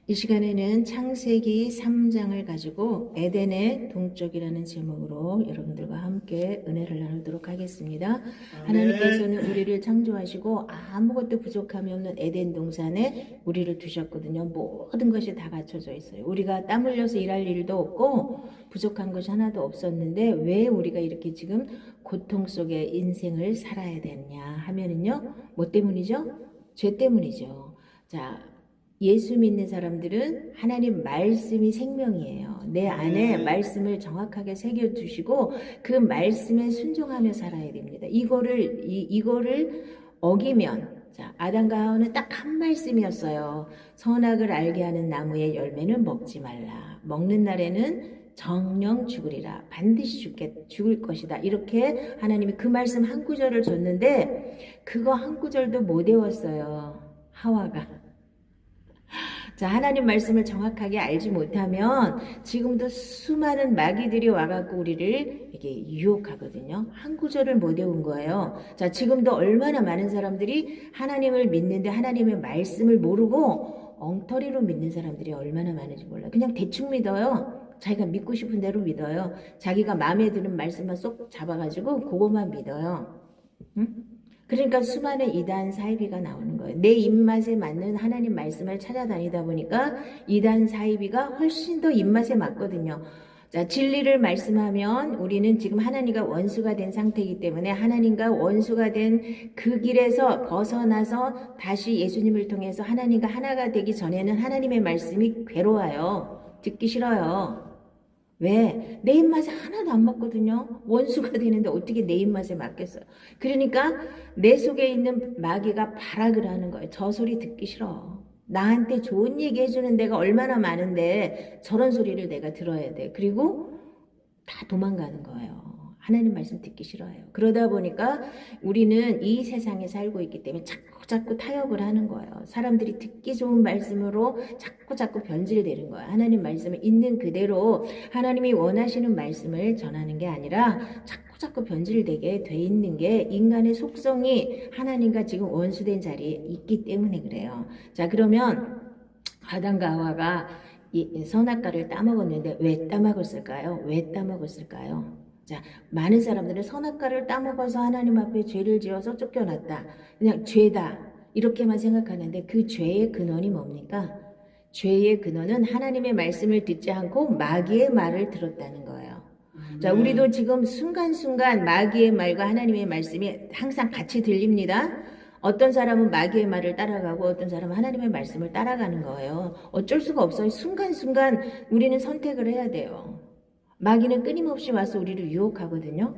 이 시간에는 창세기 3장을 가지고 에덴의 동쪽이라는 제목으로 여러분들과 함께 은혜를 나누도록 하겠습니다. 하나님께서는 우리를 창조하시고 아무것도 부족함이 없는 에덴 동산에 우리를 두셨거든요. 모든 것이 다 갖춰져 있어요. 우리가 땀 흘려서 일할 일도 없고 부족한 것이 하나도 없었는데 왜 우리가 이렇게 지금 고통 속에 인생을 살아야 되느냐 하면은요. 뭐 때문이죠? 죄 때문이죠. 자, 예수 믿는 사람들은 하나님 말씀이 생명이에요. 내 안에 말씀을 정확하게 새겨두시고 그 말씀에 순종하며 살아야 됩니다. 이거를 어기면, 자, 아담과 하와는 딱 한 말씀이었어요. 선악을 알게 하는 나무의 열매는 먹지 말라. 먹는 날에는 정령 죽으리라. 반드시 죽을 것이다. 이렇게 하나님이 그 말씀 한 구절을 줬는데 그거 한 구절도 못 외웠어요. 하와가. 자, 하나님 말씀을 정확하게 알지 못하면 지금도 수많은 마귀들이 와갖고 우리를 이렇게 유혹하거든요. 한 구절을 못 외운 거예요. 자, 지금도 얼마나 많은 사람들이 하나님을 믿는데 하나님의 말씀을 모르고 엉터리로 믿는 사람들이 얼마나 많은지 몰라요. 그냥 대충 믿어요. 자기가 믿고 싶은 대로 믿어요. 자기가 마음에 드는 말씀만 쏙 잡아가지고 그것만 믿어요. 응? 그러니까 수많은 이단 사이비가 나오는 거예요. 내 입맛에 맞는 하나님 말씀을 찾아다니다 보니까 이단 사이비가 훨씬 더 입맛에 맞거든요. 자, 진리를 말씀하면 우리는 지금 하나님과 원수가 된 상태이기 때문에 하나님과 원수가 된 그 길에서 벗어나서 다시 예수님을 통해서 하나님과 하나가 되기 전에는 하나님의 말씀이 괴로워요. 듣기 싫어요. 왜? 내 입맛에 하나도 안 맞거든요. 원수가 되는데 어떻게 내 입맛에 맞겠어요. 그러니까 내 속에 있는 마귀가 발악을 하는 거예요. 저 소리 듣기 싫어. 나한테 좋은 얘기 해주는 데가 얼마나 많은데 저런 소리를 내가 들어야 돼. 그리고 다 도망가는 거예요. 하나님 말씀 듣기 싫어해요. 그러다 보니까 우리는 이 세상에 살고 있기 때문에 자꾸 타협을 하는 거예요. 사람들이 듣기 좋은 말씀으로 자꾸 변질되는 거예요. 하나님 말씀을 있는 그대로 하나님이 원하시는 말씀을 전하는 게 아니라 자꾸 변질되게 돼 있는 게 인간의 속성이 하나님과 지금 원수된 자리에 있기 때문에 그래요. 자, 그러면 아담과 하와가 이 선악과를 따먹었는데 왜 따먹었을까요? 왜 따먹었을까요? 자, 많은 사람들은 선악과를 따먹어서 하나님 앞에 죄를 지어서 쫓겨났다. 그냥 죄다. 이렇게만 생각하는데 그 죄의 근원이 뭡니까? 죄의 근원은 하나님의 말씀을 듣지 않고 마귀의 말을 들었다는 거예요. 자, 우리도 지금 순간순간 마귀의 말과 하나님의 말씀이 항상 같이 들립니다. 어떤 사람은 마귀의 말을 따라가고 어떤 사람은 하나님의 말씀을 따라가는 거예요. 어쩔 수가 없어요. 순간순간 우리는 선택을 해야 돼요. 마귀는 끊임없이 와서 우리를 유혹하거든요.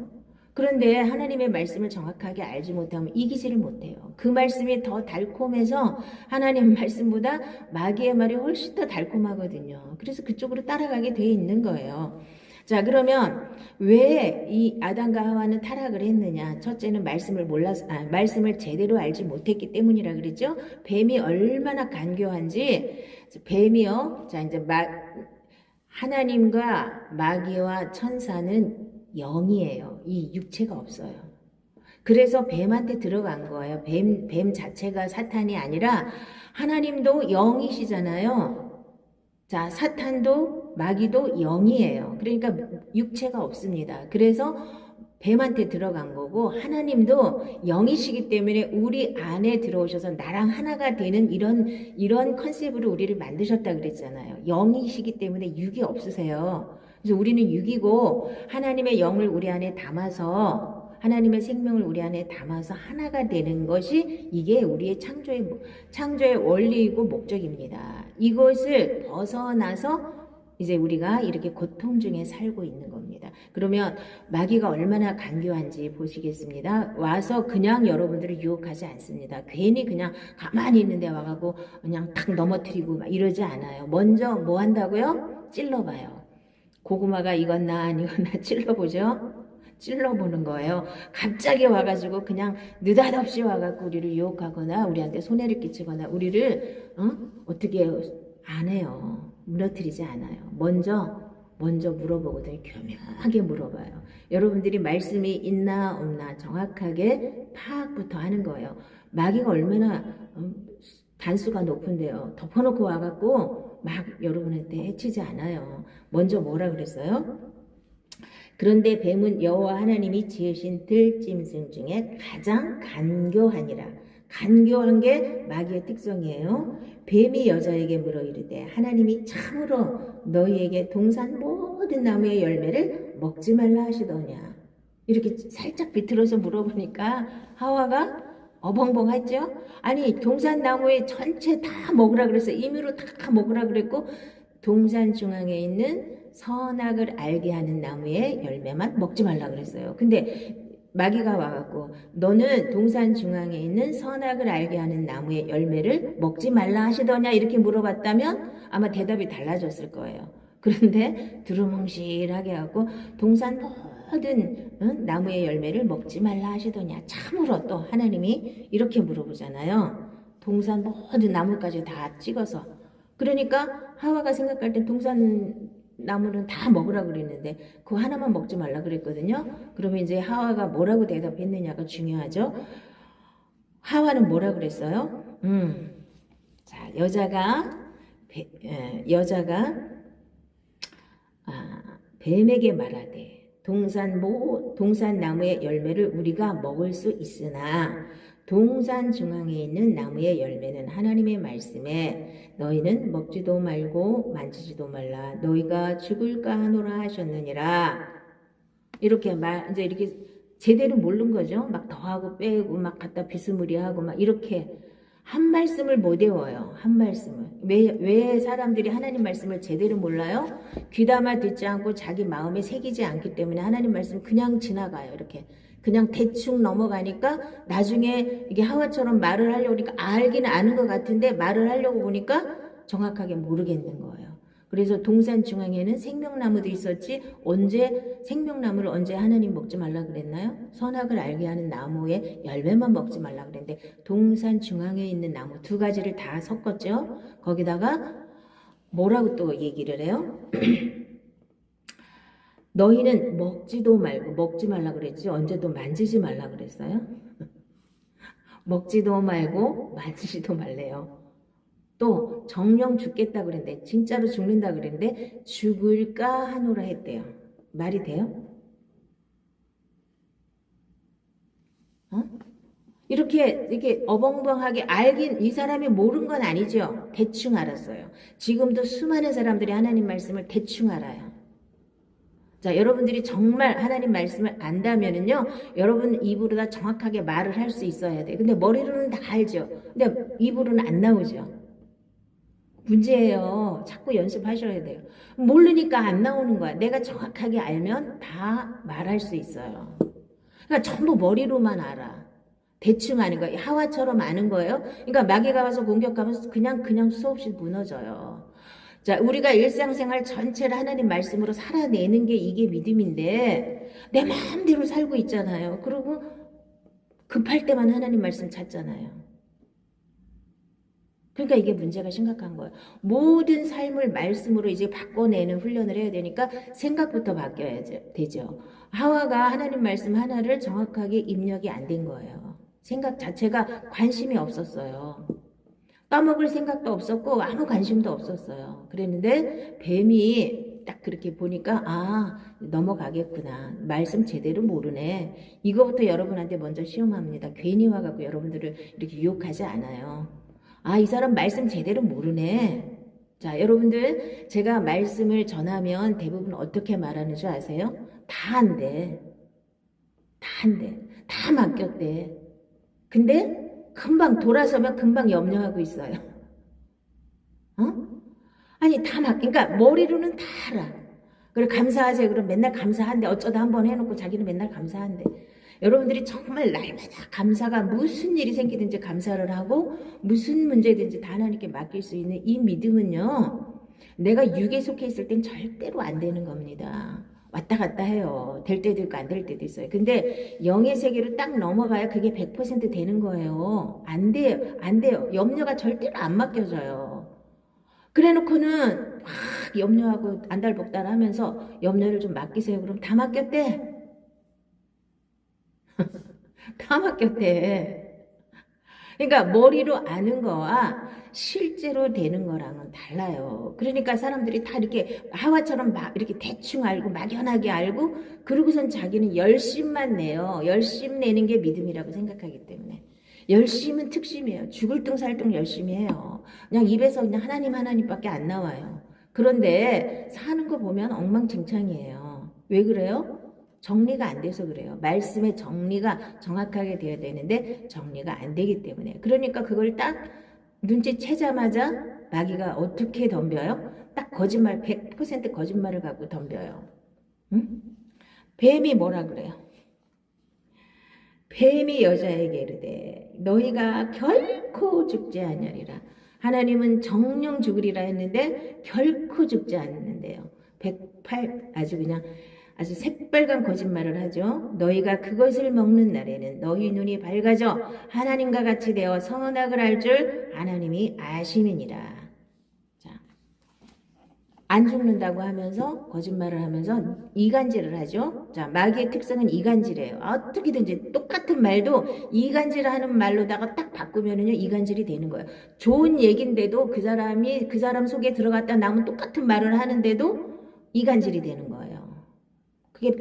그런데 하나님의 말씀을 정확하게 알지 못하면 이기지를 못해요. 그 말씀이 더 달콤해서 하나님 말씀보다 마귀의 말이 훨씬 더 달콤하거든요. 그래서 그쪽으로 따라가게 돼 있는 거예요. 자, 그러면 왜 이 아담과 하와는 타락을 했느냐? 첫째는 말씀을 제대로 알지 못했기 때문이라 그랬죠. 뱀이 얼마나 간교한지 뱀이요. 자, 이제 하나님과 마귀와 천사는 영이에요. 이 육체가 없어요. 그래서 뱀한테 들어간 거예요. 뱀 자체가 사탄이 아니라 하나님도 영이시잖아요. 자, 사탄도 마귀도 영이에요. 그러니까 육체가 없습니다. 그래서 뱀한테 들어간 거고 하나님도 영이시기 때문에 우리 안에 들어오셔서 나랑 하나가 되는 이런 컨셉으로 우리를 만드셨다 그랬잖아요. 영이시기 때문에 육이 없으세요. 그래서 우리는 육이고 하나님의 영을 우리 안에 담아서 하나님의 생명을 우리 안에 담아서 하나가 되는 것이 이게 우리의 창조의 원리이고 목적입니다. 이것을 벗어나서 이제 우리가 이렇게 고통 중에 살고 있는 겁니다. 그러면 마귀가 얼마나 간교한지 보시겠습니다. 와서 그냥 여러분들을 유혹하지 않습니다. 괜히 그냥 가만히 있는데 와가고 그냥 탁 넘어뜨리고 막 이러지 않아요. 먼저 뭐 한다고요? 찔러봐요. 고구마가 익었나 안 익었나 찔러보죠. 찔러보는 거예요. 갑자기 와가지고 그냥 느닷없이 와가지고 우리를 유혹하거나 우리한테 손해를 끼치거나 우리를 어떻게 안 해요. 무너뜨리지 않아요. 먼저 물어보거든요. 교묘하게 물어봐요. 여러분들이 말씀이 있나 없나 정확하게 파악부터 하는 거예요. 마귀가 얼마나 단수가 높은데요. 덮어놓고 와갖고 막 여러분한테 해치지 않아요. 먼저 뭐라 그랬어요? 그런데 뱀은 여호와 하나님이 지으신 들짐승 중에 가장 간교하니라. 간교한 게 마귀의 특성이에요. 뱀이 여자에게 물어 이르되 하나님이 참으로 너희에게 동산 모든 나무의 열매를 먹지 말라 하시더냐. 이렇게 살짝 비틀어서 물어보니까 하와가 어벙벙했죠. 아니 동산 나무의 전체 다 먹으라 그랬어요. 임의로 다 먹으라 그랬고 동산 중앙에 있는 선악을 알게 하는 나무의 열매만 먹지 말라 그랬어요. 근데 마귀가 와갖고 너는 동산 중앙에 있는 선악을 알게 하는 나무의 열매를 먹지 말라 하시더냐 이렇게 물어봤다면 아마 대답이 달라졌을 거예요. 그런데 두루뭉실하게 하고 동산 모든 나무의 열매를 먹지 말라 하시더냐. 참으로 또 하나님이 이렇게 물어보잖아요. 동산 모든 나무까지 다 찍어서. 그러니까 하와가 생각할 때 동산 나무는 다 먹으라 그랬는데 그거 하나만 먹지 말라 그랬거든요. 그러면 이제 하와가 뭐라고 대답했느냐가 중요하죠. 하와는 뭐라 그랬어요? 자, 여자가 뱀에게 말하되 동산 나무의 열매를 우리가 먹을 수 있으나 동산 중앙에 있는 나무의 열매는 하나님의 말씀에 너희는 먹지도 말고 만지지도 말라 너희가 죽을까 하노라 하셨느니라. 이렇게 이제 이렇게 제대로 모른 거죠. 막 더하고 빼고 막 갖다 비스무리하고 막 이렇게 한 말씀을 못 외워요. 한 말씀을. 왜 사람들이 하나님 말씀을 제대로 몰라요? 귀담아 듣지 않고 자기 마음에 새기지 않기 때문에 하나님 말씀 그냥 지나가요. 이렇게. 그냥 대충 넘어가니까 나중에 이게 하와처럼 말을 하려고 하니까 알기는 아는 것 같은데 말을 하려고 보니까 정확하게 모르겠는 거예요. 그래서 동산 중앙에는 생명나무도 있었지 생명나무를 언제 하나님 먹지 말라 그랬나요? 선악을 알게 하는 나무의 열매만 먹지 말라 그랬는데 동산 중앙에 있는 나무 두 가지를 다 섞었죠. 거기다가 뭐라고 또 얘기를 해요? 너희는 먹지도 말고 먹지 말라 그랬지 언제도 만지지 말라 그랬어요? 먹지도 말고 만지지도 말래요. 또 정령 죽겠다 그랬는데 진짜로 죽는다 그랬는데 죽을까 하노라 했대요. 말이 돼요? 이렇게 어벙벙하게 알긴 이 사람이 모른 건 아니죠. 대충 알았어요. 지금도 수많은 사람들이 하나님 말씀을 대충 알아요. 자, 여러분들이 정말 하나님 말씀을 안다면은요, 여러분 입으로 다 정확하게 말을 할 수 있어야 돼요. 근데 머리로는 다 알죠. 근데 입으로는 안 나오죠. 문제예요. 자꾸 연습하셔야 돼요. 모르니까 안 나오는 거야. 내가 정확하게 알면 다 말할 수 있어요. 그러니까 전부 머리로만 알아. 대충 아는 거예요. 하와처럼 아는 거예요. 그러니까 마귀가 와서 공격하면서 그냥 수없이 무너져요. 자, 우리가 일상생활 전체를 하나님 말씀으로 살아내는 게 이게 믿음인데 내 마음대로 살고 있잖아요. 그리고 급할 때만 하나님 말씀 찾잖아요. 그러니까 이게 문제가 심각한 거예요. 모든 삶을 말씀으로 이제 바꿔내는 훈련을 해야 되니까 생각부터 바뀌어야 되죠. 하와가 하나님 말씀 하나를 정확하게 입력이 안 된 거예요. 생각 자체가 관심이 없었어요. 까먹을 생각도 없었고 아무 관심도 없었어요. 그랬는데 뱀이 딱 그렇게 보니까 넘어가겠구나. 말씀 제대로 모르네. 이거부터 여러분한테 먼저 시험합니다. 괜히 와갖고 여러분들을 이렇게 유혹하지 않아요. 이 사람 말씀 제대로 모르네. 자, 여러분들 제가 말씀을 전하면 대부분 어떻게 말하는 줄 아세요? 다 한대. 다 맡겼대. 근데 금방 돌아서면 금방 염려하고 있어요. 아니 다 그러니까 머리로는 다 알아. 그래 감사하지. 그럼 맨날 감사한데 어쩌다 한번 해놓고 자기는 맨날 감사한데. 여러분들이 정말 날마다 감사가 무슨 일이 생기든지 감사를 하고 무슨 문제든지 다 하나님께 맡길 수 있는 이 믿음은요. 내가 육에 속해 있을 땐 절대로 안 되는 겁니다. 왔다 갔다 해요. 될 때도 있고 안 될 때도 있어요. 근데 영의 세계로 딱 넘어가야 그게 100% 되는 거예요. 안 돼요. 염려가 절대로 안 맡겨져요. 그래 놓고는 막 염려하고 안달복달 하면서 염려를 좀 맡기세요. 그럼 다 맡겼대. 다 맡겼대. 그러니까 머리로 아는 거와 실제로 되는 거랑은 달라요. 그러니까 사람들이 다 이렇게 하와처럼 막 이렇게 대충 알고 막연하게 알고 그러고선 자기는 열심만 내요. 열심 내는 게 믿음이라고 생각하기 때문에. 열심은 특심이에요. 죽을 둥 살 둥 열심히 해요. 그냥 입에서 그냥 하나님 하나님밖에 안 나와요. 그런데 사는 거 보면 엉망진창이에요. 왜 그래요? 정리가 안 돼서 그래요. 말씀의 정리가 정확하게 되어야 되는데 정리가 안 되기 때문에. 그러니까 그걸 딱 눈치채자마자 마귀가 어떻게 덤벼요? 딱 거짓말, 100% 거짓말을 갖고 덤벼요. 응? 뱀이 뭐라 그래요? 뱀이 여자에게 이르되 너희가 결코 죽지 아니하리라. 하나님은 정령 죽으리라 했는데 결코 죽지 않는데요. 108 아주 그냥 아주 새빨간 거짓말을 하죠. 너희가 그것을 먹는 날에는 너희 눈이 밝아져 하나님과 같이 되어 선악을 알 줄 하나님이 아심이니라. 안 죽는다고 하면서 거짓말을 하면서 이간질을 하죠. 자, 마귀의 특성은 이간질이에요. 어떻게든지 똑같은 말도 이간질을 하는 말로다가 딱 바꾸면은요 이간질이 되는 거예요. 좋은 얘긴데도 그 사람 속에 들어갔다 나면 똑같은 말을 하는데도 이간질이 되는 거예요. 그게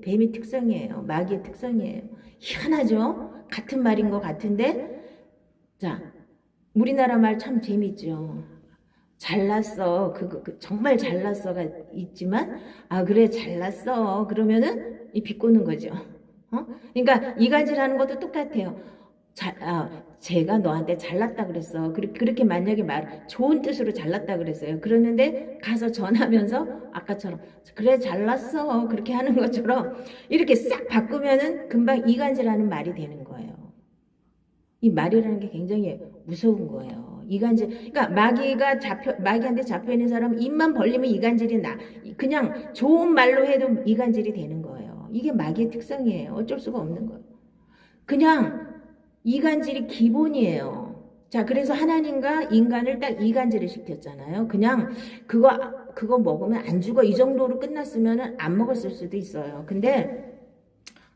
뱀의 특성이에요. 마귀의 특성이에요. 희한하죠? 같은 말인 것 같은데, 자, 우리나라 말 참 재밌죠. 잘났어. 정말 잘났어가 있지만, 아, 그래, 잘났어. 그러면은, 비꼬는 거죠. 그러니까, 이간질하는 것도 똑같아요. 제가 너한테 잘났다 그랬어. 그렇게 만약에 좋은 뜻으로 잘났다 그랬어요. 그러는데, 가서 전하면서, 아까처럼, 그래, 잘났어. 그렇게 하는 것처럼, 이렇게 싹 바꾸면은, 금방 이간질하는 말이 되는 거예요. 이 말이라는 게 굉장히 무서운 거예요. 이간질, 그러니까 마귀한테 잡혀 있는 사람 입만 벌리면 이간질이 나. 그냥 좋은 말로 해도 이간질이 되는 거예요. 이게 마귀의 특성이에요. 어쩔 수가 없는 거예요. 그냥 이간질이 기본이에요. 자, 그래서 하나님과 인간을 딱 이간질을 시켰잖아요. 그냥 그거 먹으면 안 죽어. 이 정도로 끝났으면 안 먹었을 수도 있어요. 근데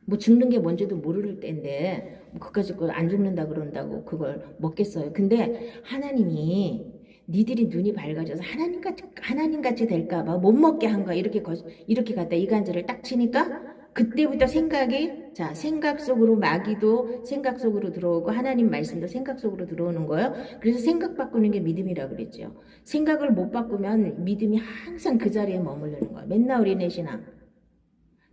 뭐 죽는 게 뭔지도 모를 때인데 그까짓 거 안 죽는다 그런다고 그걸 먹겠어요. 근데 하나님이 니들이 눈이 밝아져서 하나님같이 될까봐 못 먹게 한 거야. 이렇게 갖다 이간질을 딱 치니까 그때부터 생각 속으로 마귀도 생각 속으로 들어오고 하나님 말씀도 생각 속으로 들어오는 거예요. 그래서 생각 바꾸는 게 믿음이라 그랬죠. 생각을 못 바꾸면 믿음이 항상 그 자리에 머무르는 거예요. 맨날 어린애 신앙.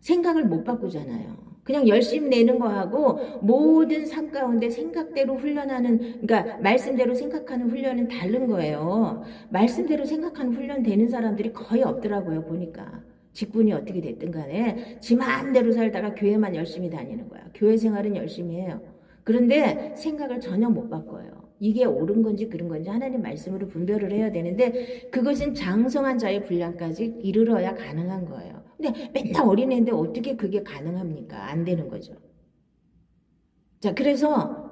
생각을 못 바꾸잖아요. 그냥 열심히 내는 거하고 모든 삶 가운데 생각대로 그러니까 말씀대로 생각하는 훈련은 다른 거예요. 말씀대로 생각하는 훈련 되는 사람들이 거의 없더라고요, 보니까. 직분이 어떻게 됐든 간에 지 마음대로 살다가 교회만 열심히 다니는 거야. 교회 생활은 열심히 해요. 그런데 생각을 전혀 못 바꿔요. 이게 옳은 건지 그른 건지 하나님 말씀으로 분별을 해야 되는데 그것은 장성한 자의 분량까지 이르러야 가능한 거예요. 근데 맨날 어린애인데 어떻게 그게 가능합니까? 안 되는 거죠. 자, 그래서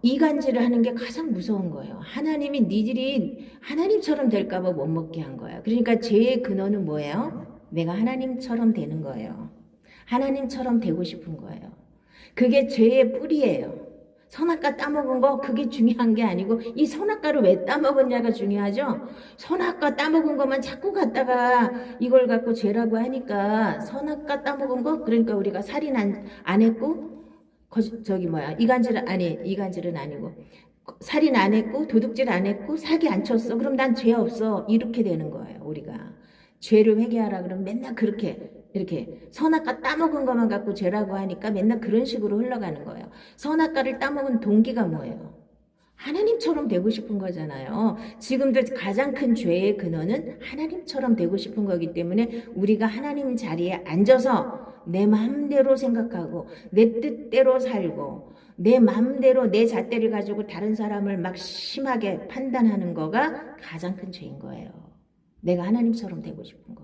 이간질을 하는 게 가장 무서운 거예요. 하나님이 니들이 하나님처럼 될까봐 못 먹게 한 거예요. 그러니까 죄의 근원은 뭐예요? 내가 하나님처럼 되는 거예요. 하나님처럼 되고 싶은 거예요. 그게 죄의 뿌리예요. 선악과 따먹은 거 그게 중요한 게 아니고 이 선악과를 왜 따먹었냐가 중요하죠. 선악과 따먹은 것만 자꾸 갖다가 이걸 갖고 죄라고 하니까 선악과 따먹은 거 그러니까 우리가 살인 안 했고 이간질은 아니고 살인 안 했고 도둑질 안 했고 사기 안 쳤어. 그럼 난 죄 없어. 이렇게 되는 거예요. 우리가 죄를 회개하라 그러면 맨날 이렇게 선악과 따먹은 것만 갖고 죄라고 하니까 맨날 그런 식으로 흘러가는 거예요. 선악과를 따먹은 동기가 뭐예요? 하나님처럼 되고 싶은 거잖아요. 지금도 가장 큰 죄의 근원은 하나님처럼 되고 싶은 거기 때문에 우리가 하나님 자리에 앉아서 내 마음대로 생각하고 내 뜻대로 살고 내 마음대로 내 잣대를 가지고 다른 사람을 막 심하게 판단하는 거가 가장 큰 죄인 거예요. 내가 하나님처럼 되고 싶은 거.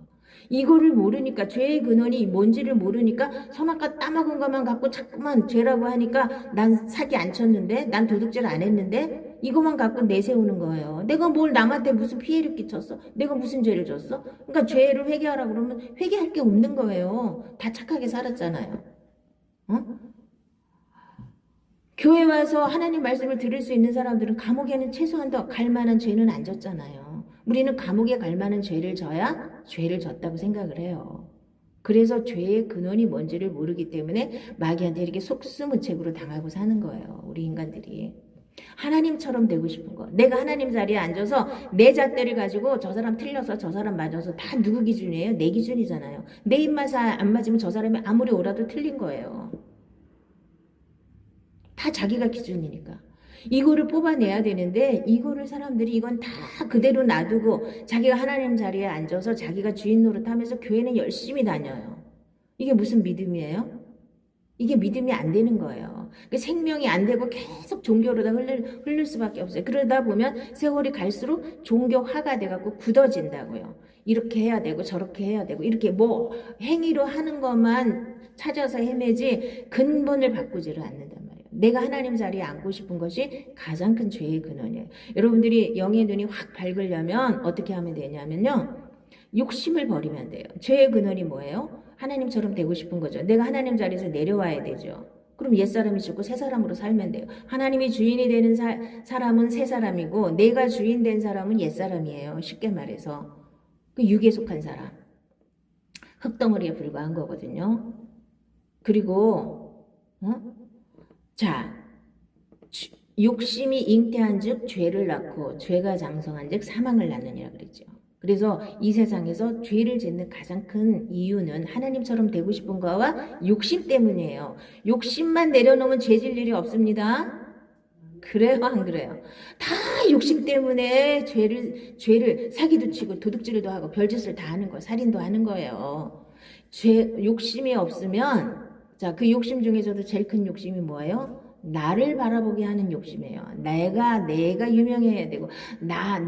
이거를 모르니까 죄의 근원이 뭔지를 모르니까 선악과 따먹은 것만 갖고 자꾸만 죄라고 하니까 난 사기 안 쳤는데 난 도둑질 안 했는데 이것만 갖고 내세우는 거예요. 내가 뭘 남한테 무슨 피해를 끼쳤어? 내가 무슨 죄를 졌어? 그러니까 죄를 회개하라 그러면 회개할 게 없는 거예요. 다 착하게 살았잖아요. 어? 교회 와서 하나님 말씀을 들을 수 있는 사람들은 감옥에는 최소한 더 갈 만한 죄는 안 졌잖아요. 우리는 감옥에 갈 만한 죄를 져야 죄를 졌다고 생각을 해요. 그래서 죄의 근원이 뭔지를 모르기 때문에 마귀한테 이렇게 속수무책으로 당하고 사는 거예요. 우리 인간들이. 하나님처럼 되고 싶은 거. 내가 하나님 자리에 앉아서 내 잣대를 가지고 저 사람 틀려서 저 사람 맞아서 다 누구 기준이에요? 내 기준이잖아요. 내 입맛에 안 맞으면 저 사람이 아무리 옳아도 틀린 거예요. 다 자기가 기준이니까. 이거를 뽑아내야 되는데 이거를 사람들이 이건 다 그대로 놔두고 자기가 하나님 자리에 앉아서 자기가 주인 노릇하면서 교회는 열심히 다녀요. 이게 무슨 믿음이에요? 이게 믿음이 안 되는 거예요. 생명이 안 되고 계속 종교로다 흐를 수밖에 없어요. 그러다 보면 세월이 갈수록 종교화가 돼갖고 굳어진다고요. 이렇게 해야 되고 저렇게 해야 되고 이렇게 뭐 행위로 하는 것만 찾아서 헤매지 근본을 바꾸지를 않는단 말이에요. 내가 하나님 자리에 앉고 싶은 것이 가장 큰 죄의 근원이에요. 여러분들이 영의 눈이 확 밝으려면 어떻게 하면 되냐면요. 욕심을 버리면 돼요. 죄의 근원이 뭐예요? 하나님처럼 되고 싶은 거죠. 내가 하나님 자리에서 내려와야 되죠. 그럼 옛사람이 죽고 새 사람으로 살면 돼요. 하나님이 주인이 되는 사람은 새 사람이고 내가 주인 된 사람은 옛사람이에요. 쉽게 말해서. 그 육에 속한 사람. 흙덩어리에 불과한 거거든요. 그리고 자, 욕심이 잉태한 즉 죄를 낳고 죄가 장성한 즉 사망을 낳느니라 그랬죠. 그래서 이 세상에서 죄를 짓는 가장 큰 이유는 하나님처럼 되고 싶은 거와 욕심 때문이에요. 욕심만 내려놓으면 죄질 일이 없습니다. 그래요, 안 그래요? 다 욕심 때문에 죄를 사기도 치고 도둑질도 하고 별짓을 다 하는 거예요. 살인도 하는 거예요. 욕심이 없으면 자, 그 욕심 중에서도 제일 큰 욕심이 뭐예요? 나를 바라보게 하는 욕심이에요. 내가 유명해야 되고,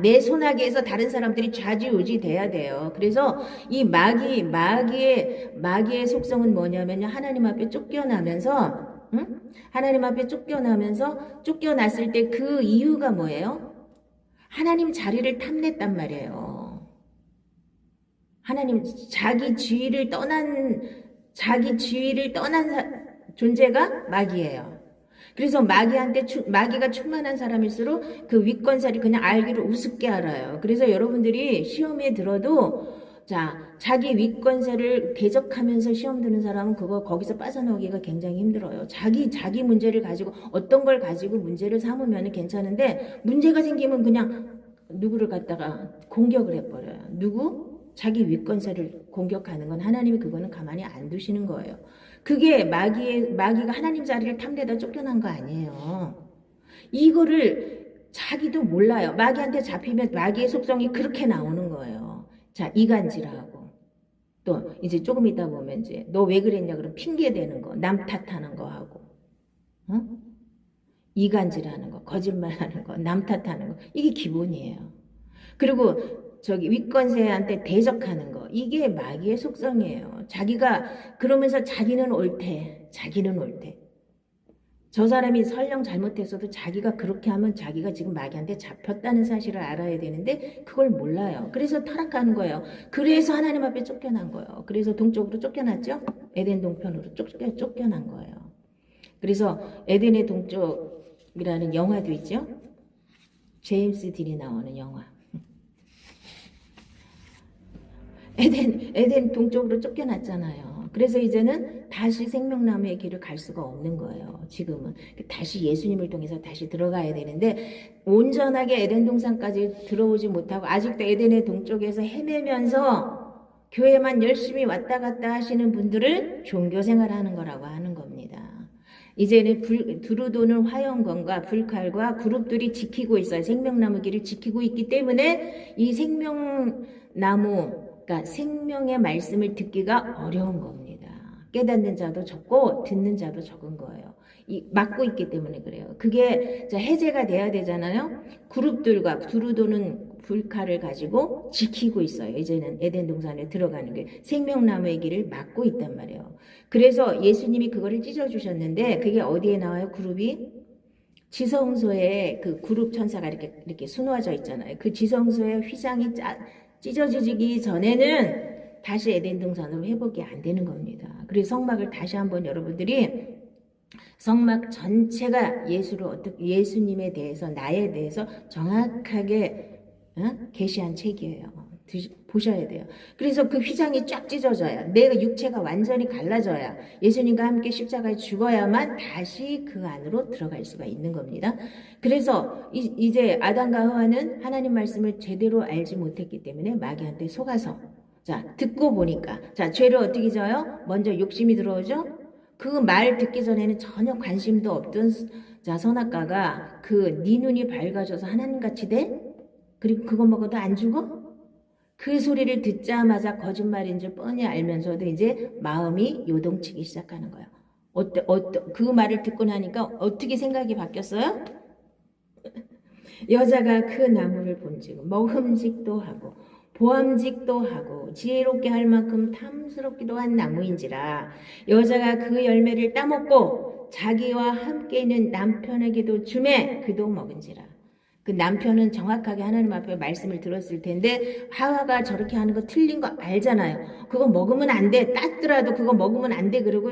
내 손아귀에서 다른 사람들이 좌지우지 돼야 돼요. 그래서 이 마귀의 속성은 뭐냐면요. 하나님 앞에 쫓겨나면서, 하나님 앞에 쫓겨났을 때 그 이유가 뭐예요? 하나님 자리를 탐냈단 말이에요. 하나님 자기 지위를 떠난 존재가 마귀예요. 그래서 마귀가 충만한 사람일수록 그 윗건살이 그냥 알기를 우습게 알아요. 그래서 여러분들이 시험에 들어도 자기 윗건살을 대적하면서 시험 드는 사람은 거기서 빠져나오기가 굉장히 힘들어요. 자기 문제를 가지고 어떤 걸 가지고 문제를 삼으면 괜찮은데 문제가 생기면 그냥 누구를 갖다가 공격을 해버려요. 누구? 자기 윗건살을 공격하는 건 하나님이 그거는 가만히 안 두시는 거예요. 그게 마귀가 하나님 자리를 탐내다 쫓겨난 거 아니에요. 이거를 자기도 몰라요. 마귀한테 잡히면 마귀의 속성이 그렇게 나오는 거예요. 자, 이간질하고 또 이제 조금 있다 보면 이제 너 왜 그랬냐 그러면 핑계 대는 거, 남 탓하는 거 하고, 이간질하는 거, 거짓말하는 거, 남 탓하는 거 이게 기본이에요. 그리고 윗건세한테 대적하는 거 이게 마귀의 속성이에요. 자기가 그러면서 자기는 옳대. 저 사람이 설령 잘못했어도 자기가 그렇게 하면 자기가 지금 마귀한테 잡혔다는 사실을 알아야 되는데 그걸 몰라요. 그래서 타락하는 거예요. 그래서 하나님 앞에 쫓겨난 거예요. 그래서 동쪽으로 쫓겨났죠. 에덴 동편으로 쫓겨난 거예요. 그래서 에덴의 동쪽이라는 영화도 있죠. 제임스 딘이 나오는 영화. 에덴 동쪽으로 쫓겨났잖아요. 그래서 이제는 다시 생명나무의 길을 갈 수가 없는 거예요. 지금은 다시 예수님을 통해서 다시 들어가야 되는데 온전하게 에덴 동산까지 들어오지 못하고 아직도 에덴의 동쪽에서 헤매면서 교회만 열심히 왔다 갔다 하시는 분들을 종교생활하는 거라고 하는 겁니다. 이제는 두루 도는 화영검과 불칼과 그룹들이 지키고 있어요. 생명나무 길을 지키고 있기 때문에 이 생명나무 그러니까 생명의 말씀을 듣기가 어려운 겁니다. 깨닫는 자도 적고 듣는 자도 적은 거예요. 막고 있기 때문에 그래요. 그게 해제가 돼야 되잖아요. 그룹들과 두루 도는 불칼을 가지고 지키고 있어요. 이제는 에덴 동산에 들어가는 게 생명나무의 길을 막고 있단 말이에요. 그래서 예수님이 그거를 찢어주셨는데 그게 어디에 나와요? 그룹이? 지성소에 그 그룹 천사가 이렇게 수놓아져 있잖아요. 그 지성소의 휘장이 찢어지기 전에는 다시 에덴 동산으로 회복이 안 되는 겁니다. 그래서 성막을 다시 한번 여러분들이 성막 전체가 예수님에 대해서 나에 대해서 정확하게 계시한 책이에요. 보셔야 돼요. 그래서 그 휘장이 쫙 찢어져야 내 육체가 완전히 갈라져야 예수님과 함께 십자가에 죽어야만 다시 그 안으로 들어갈 수가 있는 겁니다. 그래서 이제 아담과 하와는 하나님 말씀을 제대로 알지 못했기 때문에 마귀한테 속아서 자 듣고 보니까 자 죄를 어떻게 져요? 먼저 욕심이 들어오죠. 그 말 듣기 전에는 전혀 관심도 없던 자 선악과가 그 네 눈이 밝아져서 하나님같이 돼? 그리고 그거 먹어도 안 죽어? 그 소리를 듣자마자 거짓말인 줄 뻔히 알면서도 이제 마음이 요동치기 시작하는 거예요. 그 말을 듣고 나니까 어떻게 생각이 바뀌었어요? 여자가 그 나무를 본즉 먹음직도 하고 보암직도 하고 지혜롭게 할 만큼 탐스럽기도 한 나무인지라 여자가 그 열매를 따먹고 자기와 함께 있는 남편에게도 주매 그도 먹은지라. 그 남편은 정확하게 하나님 앞에 말씀을 들었을 텐데 하와가 저렇게 하는 거 틀린 거 알잖아요. 그거 먹으면 안 돼. 땄더라도 그거 먹으면 안 돼. 그러고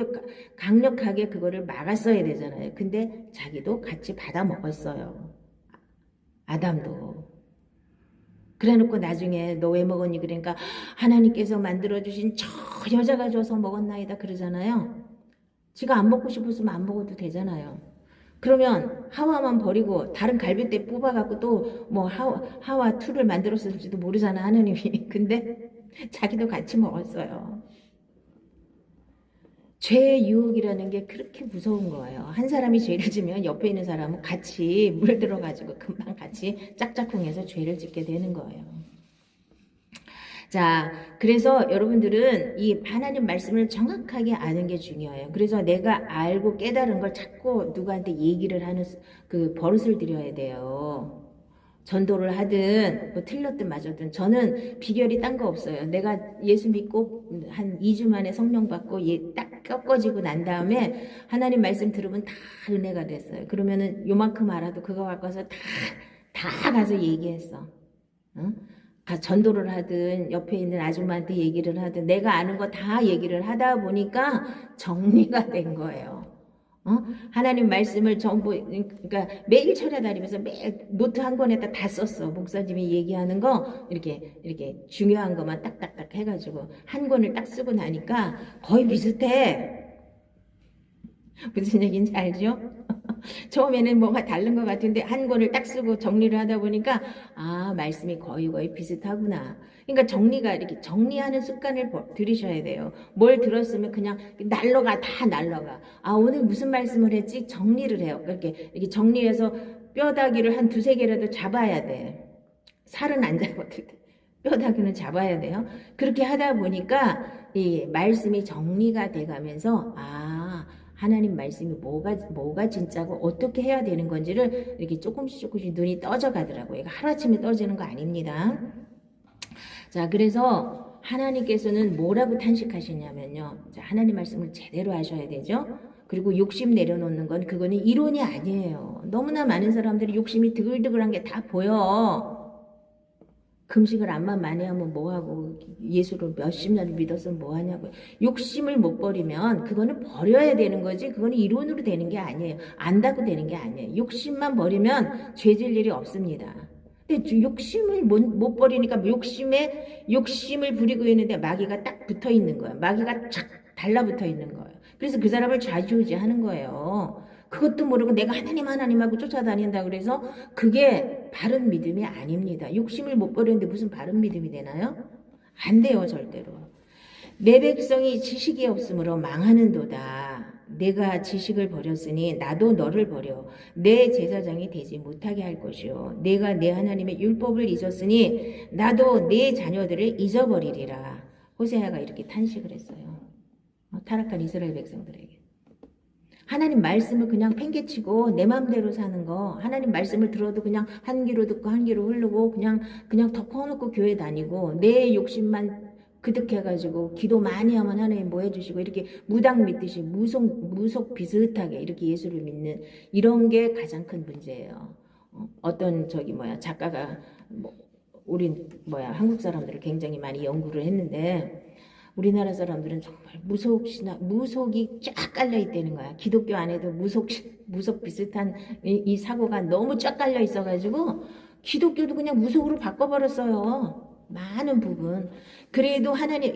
강력하게 그거를 막았어야 되잖아요. 근데 자기도 같이 받아 먹었어요. 아담도. 그래놓고 나중에 너 왜 먹었니? 그러니까 하나님께서 만들어주신 저 여자가 줘서 먹었나이다 그러잖아요. 지가 안 먹고 싶었으면 안 먹어도 되잖아요. 그러면 하와만 버리고 다른 갈빗대 뽑아갖고 또 뭐 하와 2를 만들었을지도 모르잖아 하나님이. 근데 자기도 같이 먹었어요. 죄의 유혹이라는 게 그렇게 무서운 거예요. 한 사람이 죄를 지면 옆에 있는 사람은 같이 물들어가지고 금방 같이 짝짝꿍해서 죄를 짓게 되는 거예요. 자, 그래서 여러분들은 이 하나님 말씀을 정확하게 아는 게 중요해요. 그래서 내가 알고 깨달은 걸 자꾸 누구한테 얘기를 하는 그 버릇을 들여야 돼요. 전도를 하든 뭐 틀렸든 맞았든 저는 비결이 딴 거 없어요. 내가 예수 믿고 한 2주 만에 성령 받고 딱 꺾어지고 난 다음에 하나님 말씀 들으면 다 은혜가 됐어요. 그러면은 요만큼 알아도 그거 갖고서 다 가서 얘기했어. 응? 전도를 하든 옆에 있는 아줌마한테 얘기를 하든 내가 아는 거 다 얘기를 하다 보니까 정리가 된 거예요. 하나님 말씀을 전부 그러니까 매일 찾아다니면서 매일 노트 한 권에다 다 썼어. 목사님이 얘기하는 거 이렇게 중요한 것만 딱딱딱 해가지고 한 권을 딱 쓰고 나니까 거의 비슷해. 무슨 얘기인지 알죠? 처음에는 뭐가 다른 것 같은데 한 권을 딱 쓰고 정리를 하다 보니까 아 말씀이 거의 비슷하구나. 그러니까 정리가 이렇게 정리하는 습관을 들이셔야 돼요. 뭘 들었으면 그냥 날러가 다 날러가. 아 오늘 무슨 말씀을 했지? 정리를 해요. 이렇게 정리해서 뼈다귀를 한 2-3개라도 잡아야 돼. 살은 안 잡아도 돼. 뼈다귀는 잡아야 돼요. 그렇게 하다 보니까 이 말씀이 정리가 돼가면서 하나님 말씀이 뭐가 진짜고 어떻게 해야 되는 건지를 이렇게 조금씩 눈이 떠져 가더라고요. 하루아침에 떠지는 거 아닙니다. 자, 그래서 하나님께서는 뭐라고 탄식하시냐면요. 자, 하나님 말씀을 제대로 하셔야 되죠. 그리고 욕심 내려놓는 건 그거는 이론이 아니에요. 너무나 많은 사람들이 욕심이 드글드글한 게 다 보여. 금식을 암만 많이 하면 뭐하고 예수를 몇십 년을 믿었으면 뭐하냐고. 욕심을 못 버리면 그거는 버려야 되는 거지 그거는 이론으로 되는 게 아니에요. 안다고 되는 게 아니에요. 욕심만 버리면 죄질 일이 없습니다. 근데 욕심을 못 버리니까 욕심을 부리고 있는데 마귀가 딱 붙어 있는 거예요. 마귀가 착 달라붙어 있는 거예요. 그래서 그 사람을 좌지우지하는 거예요. 그것도 모르고 내가 하나님하고 쫓아다닌다 그래서 그게 바른 믿음이 아닙니다. 욕심을 못 버리는데 무슨 바른 믿음이 되나요? 안 돼요 절대로. 내 백성이 지식이 없으므로 망하는도다. 내가 지식을 버렸으니 나도 너를 버려 내 제사장이 되지 못하게 할 것이요 내가 내 하나님의 율법을 잊었으니 나도 내 자녀들을 잊어버리리라. 호세아가 이렇게 탄식을 했어요. 타락한 이스라엘 백성들에게. 하나님 말씀을 그냥 팽개치고 내 맘대로 사는 거, 하나님 말씀을 들어도 그냥 한 귀로 듣고 한 귀로 흐르고 그냥 덮어놓고 교회 다니고 내 욕심만 그득해가지고 기도 많이 하면 하나님 뭐 해주시고 이렇게 무당 믿듯이 무속 비슷하게 이렇게 예수를 믿는 이런 게 가장 큰 문제예요. 어떤 작가가 한국 사람들을 굉장히 많이 연구를 했는데 우리나라 사람들은 정말 무속이 쫙 깔려 있다는 거야. 기독교 안에도 무속 비슷한 이 사고가 너무 쫙 깔려 있어가지고 기독교도 그냥 무속으로 바꿔버렸어요. 많은 부분. 그래도 하나님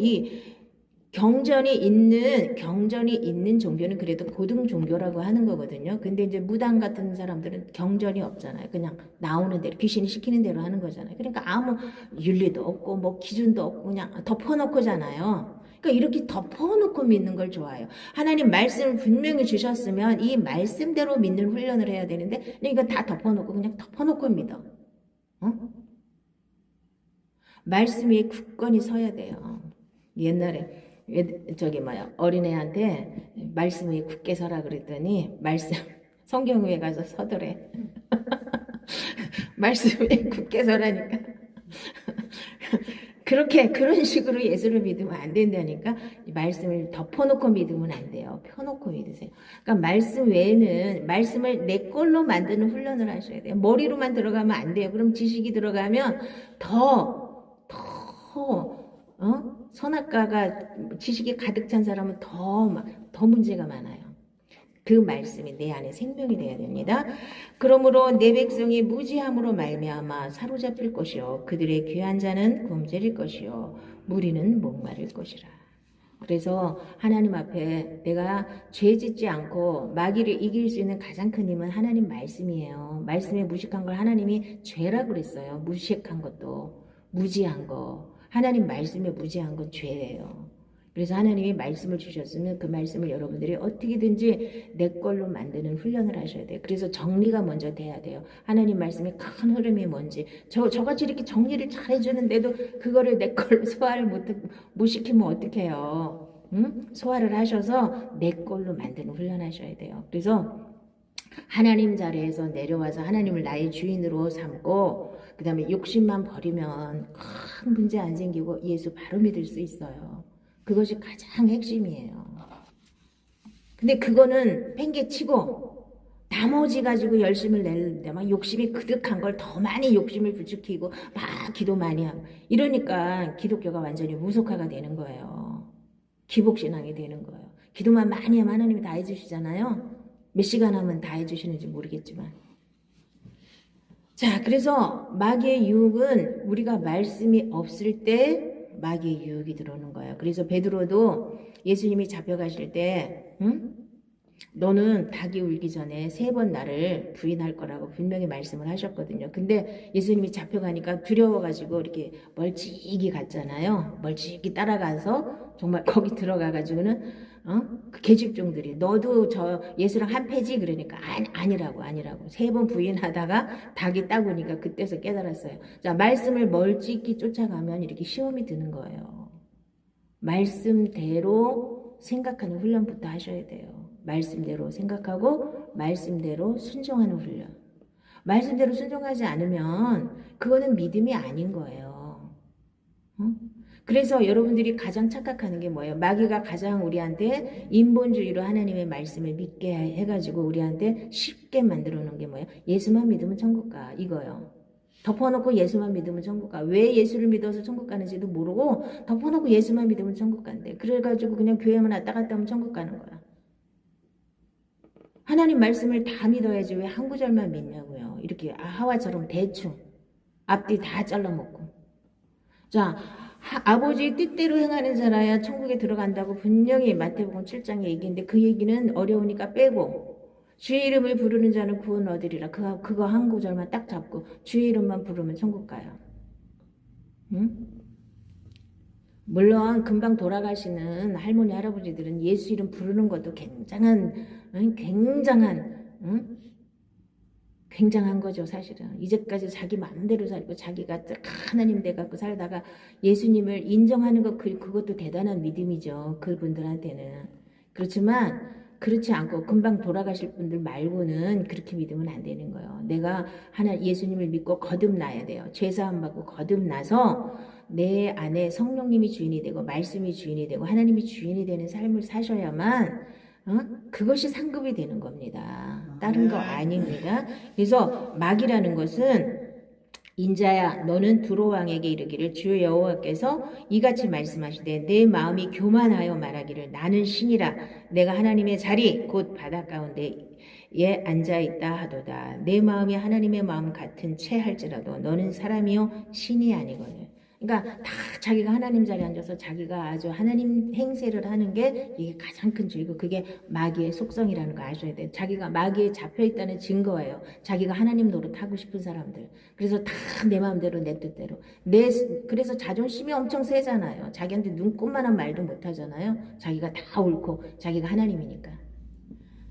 경전이 있는 종교는 그래도 고등 종교라고 하는 거거든요. 근데 이제 무당 같은 사람들은 경전이 없잖아요. 그냥 나오는 대로 귀신이 시키는 대로 하는 거잖아요. 그러니까 아무 윤리도 없고 뭐 기준도 없고 그냥 덮어놓고잖아요. 그러니까 이렇게 덮어놓고 믿는 걸 좋아해요. 하나님 말씀을 분명히 주셨으면 이 말씀대로 믿는 훈련을 해야 되는데 이거 다 덮어놓고 그냥 덮어놓고 믿어. 말씀 위에 굳건히 서야 돼요. 옛날에 어린애한테 말씀 위에 굳게 서라 그랬더니 성경 위에 가서 서더래. 말씀 위에 굳게 서라니까. 그런 식으로 예수를 믿으면 안 된다니까. 말씀을 덮어놓고 믿으면 안 돼요. 펴놓고 믿으세요. 그러니까 말씀 외에는 말씀을 내 걸로 만드는 훈련을 하셔야 돼요. 머리로만 들어가면 안 돼요. 그럼 지식이 들어가면 선악과가 지식이 가득 찬 사람은 더 문제가 많아요. 그 말씀이 내 안에 생명이 되어야 됩니다. 그러므로 내 백성이 무지함으로 말미암아 사로잡힐 것이요 그들의 귀한 자는 굶주릴 것이요 무리는 목마를 것이라. 그래서 하나님 앞에 내가 죄 짓지 않고 마귀를 이길 수 있는 가장 큰 힘은 하나님 말씀이에요. 말씀에 무식한 걸 하나님이 죄라고 그랬어요. 무식한 것도 무지한 거. 하나님 말씀에 무지한 건 죄예요. 그래서 하나님이 말씀을 주셨으면 그 말씀을 여러분들이 어떻게든지 내 걸로 만드는 훈련을 하셔야 돼요. 그래서 정리가 먼저 돼야 돼요. 하나님 말씀의 큰 흐름이 뭔지. 저같이 이렇게 정리를 잘 해주는데도 그거를 내 걸로 소화를 못 시키면 어떡해요. 응? 소화를 하셔서 내 걸로 만드는 훈련하셔야 돼요. 그래서 하나님 자리에서 내려와서 하나님을 나의 주인으로 삼고 그 다음에 욕심만 버리면 큰 문제 안 생기고 예수 바로 믿을 수 있어요. 그것이 가장 핵심이에요. 근데 그거는 팽개치고 나머지 가지고 열심을 내는데 막 욕심이 그득한 걸 더 많이 욕심을 부추기고 막 기도 많이 하고 이러니까 기독교가 완전히 무속화가 되는 거예요. 기복신앙이 되는 거예요. 기도만 많이 하면 하나님이 다 해주시잖아요. 몇 시간 하면 다 해주시는지 모르겠지만. 자, 그래서 마귀의 유혹은 우리가 말씀이 없을 때 마귀의 유혹이 들어오는 거예요. 그래서 베드로도 예수님이 잡혀가실 때 너는 닭이 울기 전에 3번 나를 부인할 거라고 분명히 말씀을 하셨거든요. 근데 예수님이 잡혀가니까 두려워가지고 이렇게 멀찍이 갔잖아요. 멀찍이 따라가서 정말 거기 들어가가지고는 그 계집종들이 너도 저 예수랑 한 패지 그러니까 아니라고 3번 부인하다가 닭이 딱 오니까 그때서 깨달았어요. 자, 말씀을 멀찍이 쫓아가면 이렇게 시험이 드는 거예요. 말씀대로 생각하는 훈련부터 하셔야 돼요. 말씀대로 생각하고 말씀대로 순종하는 훈련. 말씀대로 순종하지 않으면 그거는 믿음이 아닌 거예요. 그래서 여러분들이 가장 착각하는 게 뭐예요? 마귀가 가장 우리한테 인본주의로 하나님의 말씀을 믿게 해가지고 우리한테 쉽게 만들어 놓은 게 뭐예요? 예수만 믿으면 천국 가 이거요. 덮어놓고 예수만 믿으면 천국 가. 왜 예수를 믿어서 천국 가는지도 모르고 덮어놓고 예수만 믿으면 천국 간대. 그래가지고 그냥 교회만 왔다 갔다 하면 천국 가는 거야. 하나님 말씀을 다 믿어야지 왜 한 구절만 믿냐고요. 이렇게 하와처럼 대충 앞뒤 다 잘라먹고. 자, 아버지의 뜻대로 행하는 자라야 천국에 들어간다고 분명히 마태복음 7장에 얘기인데 그 얘기는 어려우니까 빼고 주의 이름을 부르는 자는 구원 얻으리라. 그거 한 구절만 딱 잡고 주의 이름만 부르면 천국 가요. 응? 물론 금방 돌아가시는 할머니 할아버지들은 예수 이름 부르는 것도 굉장한 거죠. 사실은 이제까지 자기 마음대로 살고 자기가 하나님 돼갖고 살다가 예수님을 인정하는 것 그것도 대단한 믿음이죠. 그분들한테는. 그렇지만 그렇지 않고 금방 돌아가실 분들 말고는 그렇게 믿으면 안 되는 거예요. 내가 예수님을 믿고 거듭나야 돼요. 죄사함 받고 거듭나서 내 안에 성령님이 주인이 되고 말씀이 주인이 되고 하나님이 주인이 되는 삶을 사셔야만 그것이 상급이 되는 겁니다. 다른 거 아닙니다. 그래서 마귀라는 것은 인자야 너는 두로 왕에게 이르기를 주 여호와께서 이같이 말씀하시되 내 마음이 교만하여 말하기를 나는 신이라 내가 하나님의 자리 곧 바다 가운데에 앉아있다 하도다. 내 마음이 하나님의 마음 같은 채 할지라도 너는 사람이요 신이 아니거늘. 그러니까 다 자기가 하나님 자리에 앉아서 자기가 아주 하나님 행세를 하는 게 이게 가장 큰 죄이고 그게 마귀의 속성이라는 거 아셔야 돼요. 자기가 마귀에 잡혀있다는 증거예요. 자기가 하나님 노릇하고 싶은 사람들. 그래서 다 내 마음대로 내 뜻대로. 그래서 자존심이 엄청 세잖아요. 자기한테 눈꼽만한 말도 못하잖아요. 자기가 다 옳고 자기가 하나님이니까.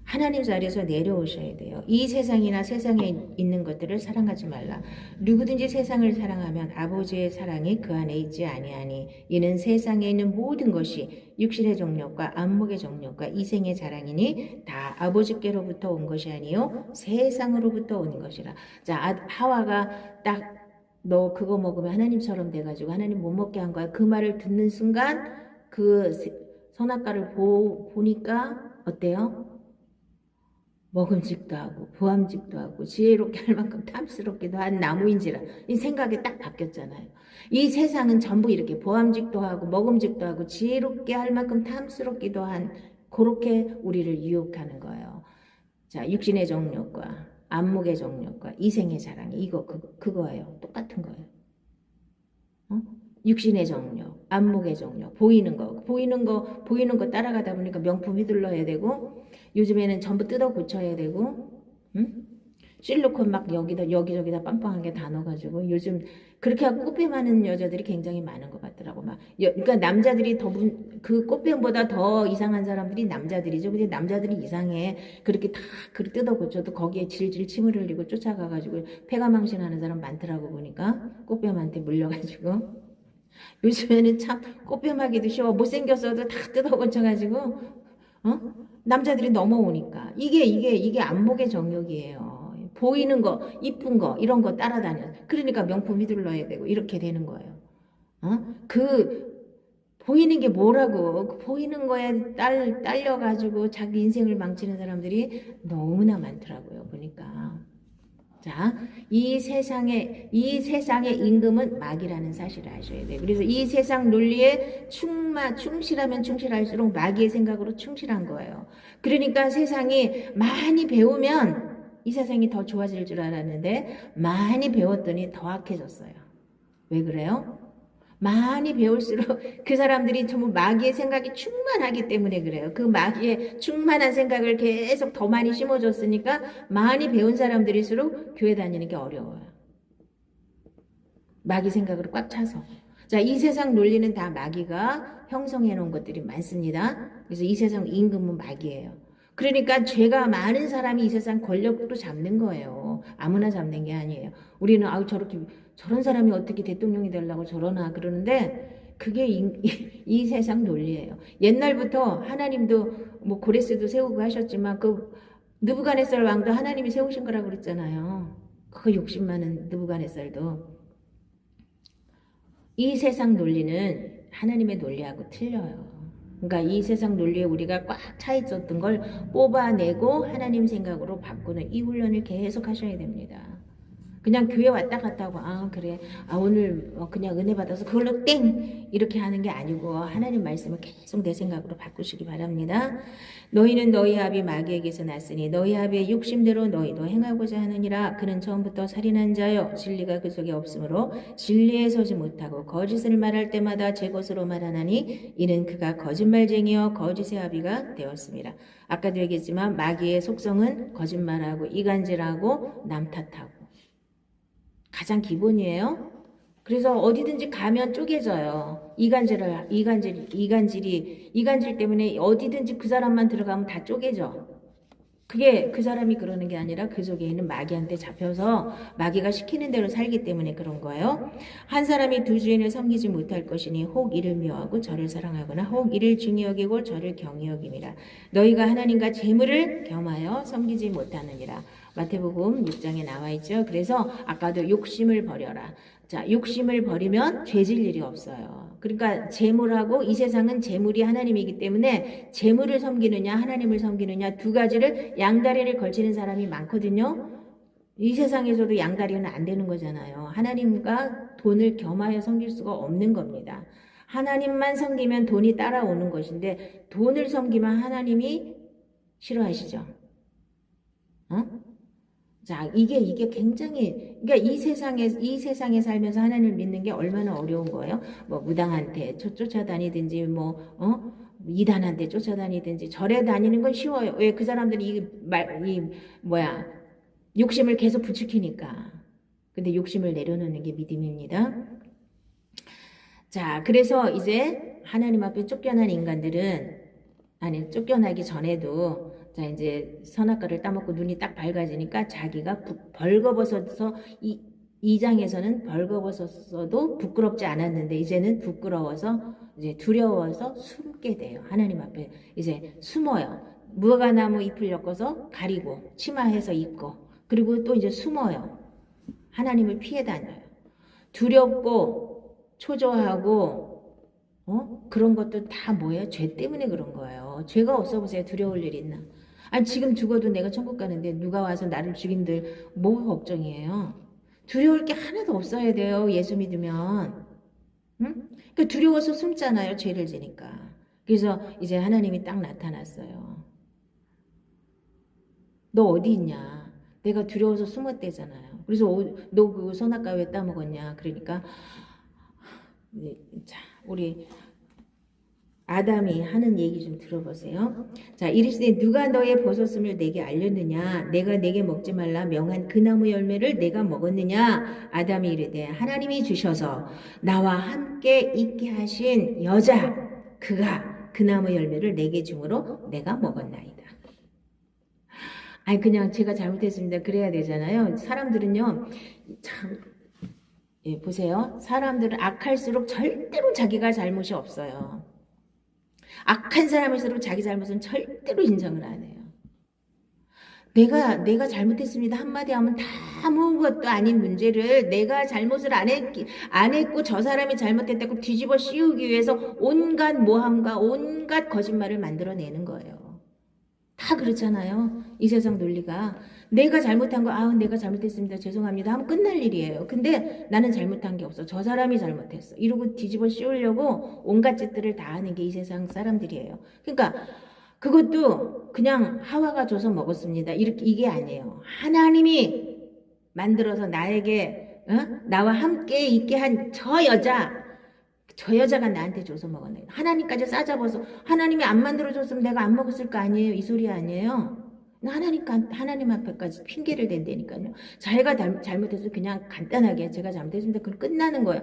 하나님 자리에서 내려오셔야 돼요. 이 세상이나 세상에 있는 것들을 사랑하지 말라. 누구든지 세상을 사랑하면 아버지의 사랑이 그 안에 있지 아니하니 이는 세상에 있는 모든 것이 육신의 정욕과 안목의 정욕과 이생의 자랑이니 다 아버지께로부터 온 것이 아니요 세상으로부터 온 것이라. 자, 하와가 딱 너 그거 먹으면 하나님처럼 돼가지고 하나님 못 먹게 한 거야. 그 말을 듣는 순간 그 선악과를 보니까 어때요? 먹음직도 하고 보암직도 하고 지혜롭게 할 만큼 탐스럽기도 한 나무인지라 이 생각이 딱 바뀌었잖아요. 이 세상은 전부 이렇게 보암직도 하고 먹음직도 하고 지혜롭게 할 만큼 탐스럽기도 한 그렇게 우리를 유혹하는 거예요. 자, 육신의 정욕과 안목의 정욕과 이생의 자랑 이거 그거예요. 똑같은 거예요. 육신의 정욕, 안목의 정욕, 보이는 거 따라가다 보니까 명품 휘둘러야 되고 요즘에는 전부 뜯어 고쳐야 되고, 응? 실리콘 막 여기저기다 빵빵하게 다 넣어가지고 요즘 그렇게 하고 꽃뱀하는 여자들이 굉장히 많은 것 같더라고. 그러니까 남자들이 그 꽃뱀보다 더 이상한 사람들이 남자들이죠. 근데 남자들이 이상해. 그렇게 다 뜯어 고쳐도 거기에 질질 침을 흘리고 쫓아가가지고 폐가망신하는 사람 많더라고 보니까 꽃뱀한테 물려가지고. 요즘에는 참 꽃뱀하기도 쉬워. 못생겼어도 다 뜯어 고쳐가지고 남자들이 넘어오니까 이게 안목의 정욕이에요. 보이는 거, 이쁜 거 이런 거 따라다녀. 그러니까 명품 휘둘러야 되고 이렇게 되는 거예요. 보이는 게 뭐라고? 그 보이는 거에 딸려가지고 자기 인생을 망치는 사람들이 너무나 많더라고요. 보니까. 자, 이 세상의 임금은 마귀라는 사실을 아셔야 돼요. 그래서 이 세상 논리에 충실하면 충실할수록 마귀의 생각으로 충실한 거예요. 그러니까 세상이 많이 배우면 이 세상이 더 좋아질 줄 알았는데 많이 배웠더니 더 악해졌어요. 왜 그래요? 많이 배울수록 그 사람들이 전부 마귀의 생각이 충만하기 때문에 그래요. 그 마귀의 충만한 생각을 계속 더 많이 심어줬으니까 많이 배운 사람들일수록 교회 다니는 게 어려워요. 마귀 생각으로 꽉 차서. 자, 이 세상 논리는 다 마귀가 형성해 놓은 것들이 많습니다. 그래서 이 세상 임금은 마귀예요. 그러니까 죄가 많은 사람이 이 세상 권력도 잡는 거예요. 아무나 잡는 게 아니에요. 우리는 저런 사람이 어떻게 대통령이 되려고 저러나 그러는데 그게 이 세상 논리예요. 옛날부터 하나님도 뭐 고레스도 세우고 하셨지만 그 느부갓네살 왕도 하나님이 세우신 거라고 그랬잖아요. 그 욕심 많은 느부갓네살도. 이 세상 논리는 하나님의 논리하고 틀려요. 그러니까 이 세상 논리에 우리가 꽉 차 있었던 걸 뽑아내고 하나님 생각으로 바꾸는 이 훈련을 계속 하셔야 됩니다. 그냥 교회 왔다 갔다 하고 그래 오늘 그냥 은혜 받아서 그걸로 땡 이렇게 하는 게 아니고 하나님 말씀을 계속 내 생각으로 바꾸시기 바랍니다. 너희는 너희 아비 마귀에게서 났으니 너희 아비의 욕심대로 너희도 행하고자 하느니라. 그는 처음부터 살인한 자요 진리가 그 속에 없으므로 진리에 서지 못하고 거짓을 말할 때마다 제 것으로 말하나니 이는 그가 거짓말쟁이여 거짓의 아비가 되었습니다. 아까도 얘기했지만 마귀의 속성은 거짓말하고 이간질하고 남 탓하고 가장 기본이에요. 그래서 어디든지 가면 쪼개져요. 이간질 때문에 어디든지 그 사람만 들어가면 다 쪼개져. 그게 그 사람이 그러는 게 아니라 그 속에 있는 마귀한테 잡혀서 마귀가 시키는 대로 살기 때문에 그런 거예요. 한 사람이 두 주인을 섬기지 못할 것이니 혹 이를 미워하고 저를 사랑하거나 혹 이를 중히 여기고 저를 경히 여김이라. 너희가 하나님과 재물을 겸하여 섬기지 못하느니라. 마태복음 6장에 나와 있죠. 그래서 아까도 욕심을 버려라. 자, 욕심을 버리면 죄질 일이 없어요. 그러니까 재물하고 이 세상은 재물이 하나님이기 때문에 재물을 섬기느냐 하나님을 섬기느냐 두 가지를 양다리를 걸치는 사람이 많거든요. 이 세상에서도 양다리는 안 되는 거잖아요. 하나님과 돈을 겸하여 섬길 수가 없는 겁니다. 하나님만 섬기면 돈이 따라오는 것인데 돈을 섬기면 하나님이 싫어하시죠. 어? 자, 이게 굉장히, 그러니까 이 세상에 살면서 하나님을 믿는 게 얼마나 어려운 거예요? 뭐, 무당한테 쫓아다니든지, 이단한테 쫓아다니든지, 절에 다니는 건 쉬워요. 왜? 그 사람들이 욕심을 계속 부추기니까. 근데 욕심을 내려놓는 게 믿음입니다. 자, 그래서 이제 하나님 앞에 쫓겨난 인간들은, 아니, 쫓겨나기 전에도, 자, 이제 선악과를 따먹고 눈이 딱 밝아지니까 자기가 벌거벗어서, 이 장에서는 벌거벗었어도 부끄럽지 않았는데, 이제는 부끄러워서, 이제 두려워서 숨게 돼요. 하나님 앞에 이제 숨어요. 무화과나무 잎을 엮어서 가리고, 치마해서 입고, 그리고 또 이제 숨어요. 하나님을 피해 다녀요. 두렵고, 초조하고, 그런 것도 다 뭐예요? 죄 때문에 그런 거예요. 죄가 없어 보세요. 두려울 일 있나? 아니, 지금 죽어도 내가 천국 가는데 누가 와서 나를 죽인들 뭐가 걱정이에요? 두려울 게 하나도 없어야 돼요. 예수 믿으면. 응? 그러니까 두려워서 숨잖아요. 죄를 지니까. 그래서 이제 하나님이 딱 나타났어요. 너 어디 있냐? 내가 두려워서 숨었대잖아요. 그래서 너 그 선악과 왜 따먹었냐? 그러니까 자, 우리 아담이 하는 얘기 좀 들어보세요. 자, 이르시되 누가 너의 버섯음을 내게 알렸느냐? 내가 내게 먹지 말라 명한 그 나무 열매를 내가 먹었느냐? 아담이 이르되 하나님이 주셔서 나와 함께 있게 하신 여자 그가 그 나무 열매를 내게 주므로 내가 먹었나이다. 아니 그냥 제가 잘못했습니다. 그래야 되잖아요. 사람들은요. 참 보세요. 사람들은 악할수록 절대로 자기가 잘못이 없어요. 악한 사람일수록 자기 잘못은 절대로 인정을 안 해요. 내가 잘못했습니다. 한마디 하면 다 아무것도 아닌 문제를 내가 잘못을 안 했고 저 사람이 잘못했다고 뒤집어 씌우기 위해서 온갖 모함과 온갖 거짓말을 만들어내는 거예요. 다 그렇잖아요. 이 세상 논리가. 내가 잘못한 거, 내가 잘못했습니다. 죄송합니다. 하면 끝날 일이에요. 근데 나는 잘못한 게 없어. 저 사람이 잘못했어. 이러고 뒤집어 씌우려고 온갖 짓들을 다 하는 게 이 세상 사람들이에요. 그러니까 그것도 그냥 하와가 줘서 먹었습니다. 이게 아니에요. 하나님이 만들어서 나에게, 나와 함께 있게 한 저 여자가 나한테 줘서 먹었네. 하나님까지 싸잡아서 하나님이 안 만들어줬으면 내가 안 먹었을 거 아니에요. 이 소리 아니에요. 하나님 앞에까지 핑계를 댄다니까요. 자기가 잘못해서 그냥 간단하게 제가 잘못했습니다. 그럼 끝나는 거예요.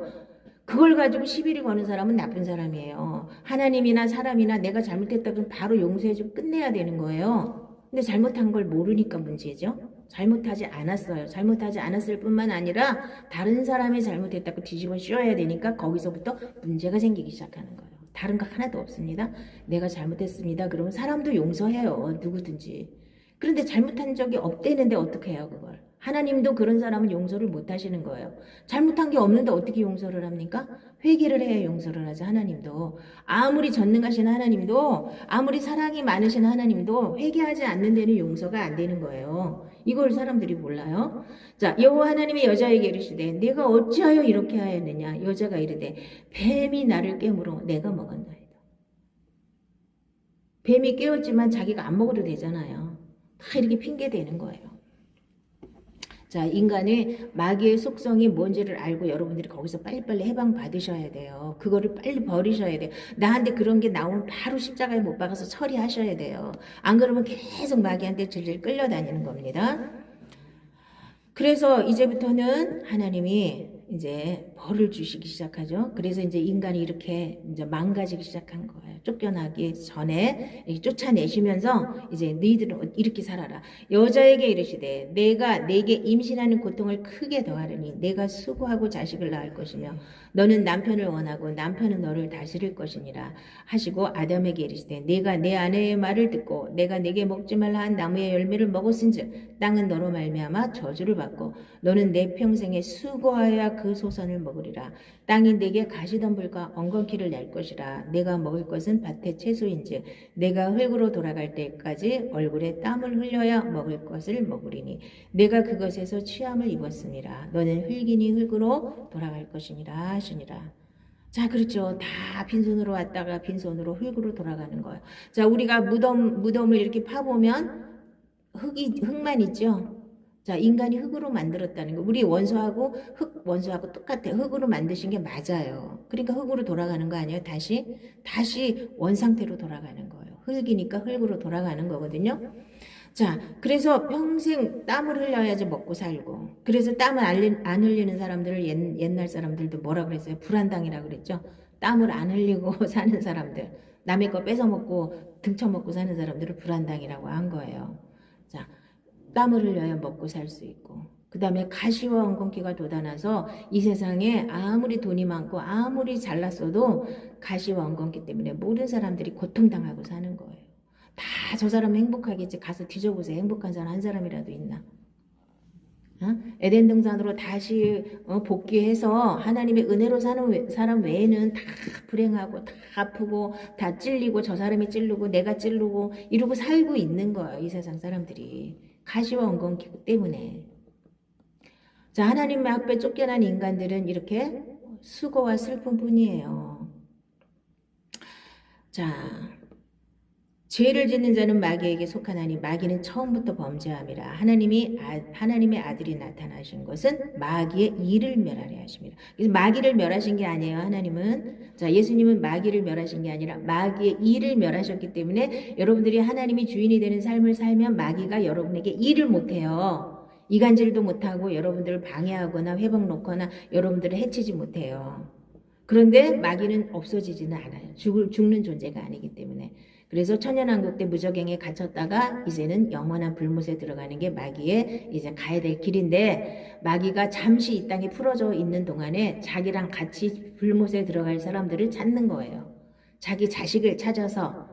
그걸 가지고 시비를 거는 사람은 나쁜 사람이에요. 하나님이나 사람이나 내가 잘못했다 그러면 바로 용서해주고 끝내야 되는 거예요. 근데 잘못한 걸 모르니까 문제죠. 잘못하지 않았어요. 잘못하지 않았을 뿐만 아니라 다른 사람이 잘못했다고 뒤집어 씌워야 되니까 거기서부터 문제가 생기기 시작하는 거예요. 다른 거 하나도 없습니다. 내가 잘못했습니다. 그러면 사람도 용서해요. 누구든지. 그런데 잘못한 적이 없대는데 어떻게 해요, 그걸? 하나님도 그런 사람은 용서를 못 하시는 거예요. 잘못한 게 없는데 어떻게 용서를 합니까? 회개를 해야 용서를 하지, 하나님도. 아무리 전능하신 하나님도, 아무리 사랑이 많으신 하나님도 회개하지 않는 데는 용서가 안 되는 거예요. 이걸 사람들이 몰라요. 자, 여호와 하나님이 여자에게 이르시되 내가 어찌하여 이렇게 하였느냐? 여자가 이르되 뱀이 나를 깨물어 내가 먹었나이다. 뱀이 깨웠지만 자기가 안 먹어도 되잖아요. 다 이렇게 핑계대는 거예요. 자, 인간의 마귀의 속성이 뭔지를 알고 여러분들이 거기서 빨리빨리 해방 받으셔야 돼요. 그거를 빨리 버리셔야 돼요. 나한테 그런 게 나오면 바로 십자가에 못 박아서 처리하셔야 돼요. 안 그러면 계속 마귀한테 질질 끌려다니는 겁니다. 그래서 이제부터는 하나님이 이제 벌을 주시기 시작하죠. 그래서 이제 인간이 이렇게 이제 망가지기 시작한 거예요. 쫓겨나기 전에 쫓아내시면서 이제 너희들은 이렇게 살아라. 여자에게 이르시되 내가 내게 임신하는 고통을 크게 더하려니 내가 수고하고 자식을 낳을 것이며 너는 남편을 원하고 남편은 너를 다스릴 것이니라 하시고 아담에게 이르시되 내가 내 아내의 말을 듣고 내가 내게 먹지 말라 한 나무의 열매를 먹었은즉 땅은 너로 말미암아 저주를 받고 너는 내 평생에 수고하여 그 소선을 먹으리라. 땅이 내게 가시덤불과 엉겅퀴를 낼 것이라. 내가 먹을 것은 밭의 채소인즉 내가 흙으로 돌아갈 때까지 얼굴에 땀을 흘려야 먹을 것을 먹으리니 내가 그것에서 취함을 입었음이라. 너는 흙이니 흙으로 돌아갈 것이니라 하시니라. 자, 그렇죠. 다 빈손으로 왔다가 빈손으로 흙으로 돌아가는 거예요. 자, 우리가 무덤을 이렇게 파보면 흙만 있죠. 자, 인간이 흙으로 만들었다는 거. 우리 원수하고 똑같아요. 흙으로 만드신 게 맞아요. 그러니까 흙으로 돌아가는 거 아니에요? 다시 원상태로 돌아가는 거예요. 흙이니까 흙으로 돌아가는 거거든요. 자, 그래서 평생 땀을 흘려야지 먹고 살고, 그래서 땀을 안 흘리는 사람들을 옛날 사람들도 뭐라 그랬어요? 불안당이라고 그랬죠. 땀을 안 흘리고 사는 사람들, 남의 거 뺏어 먹고 등쳐먹고 사는 사람들을 불안당이라고 한 거예요. 자, 땀을 흘려야 먹고 살 수 있고, 그 다음에 가시와 엉겅퀴가 돋아나서 이 세상에 아무리 돈이 많고 아무리 잘났어도 가시와 엉겅퀴 때문에 모든 사람들이 고통당하고 사는 거예요. 다 저 사람 행복하겠지. 가서 뒤져보세요. 행복한 사람 한 사람이라도 있나? 에덴 동산으로 다시 복귀해서 하나님의 은혜로 사는 사람 외에는 다 불행하고 다 아프고 다 찔리고 저 사람이 찔르고 내가 찔르고 이러고 살고 있는 거예요. 이 세상 사람들이. 가시와 엉겅퀴 때문에. 자, 하나님의 앞에 쫓겨난 인간들은 이렇게 수고와 슬픔뿐이에요. 자, 죄를 짓는 자는 마귀에게 속하나니 마귀는 처음부터 범죄함이라. 하나님의 아들이 나타나신 것은 마귀의 일을 멸하려 하십니다. 그래서 마귀를 멸하신 게 아니에요. 하나님은. 자, 예수님은 마귀를 멸하신 게 아니라 마귀의 일을 멸하셨기 때문에 여러분들이 하나님이 주인이 되는 삶을 살면 마귀가 여러분에게 일을 못해요. 이간질도 못하고 여러분들을 방해하거나 회복 놓거나 여러분들을 해치지 못해요. 그런데 마귀는 없어지지는 않아요. 죽는 존재가 아니기 때문에. 그래서 천연왕국 때 무저갱에 갇혔다가 이제는 영원한 불못에 들어가는 게 마귀의 이제 가야 될 길인데, 마귀가 잠시 이 땅에 풀어져 있는 동안에 자기랑 같이 불못에 들어갈 사람들을 찾는 거예요. 자기 자식을 찾아서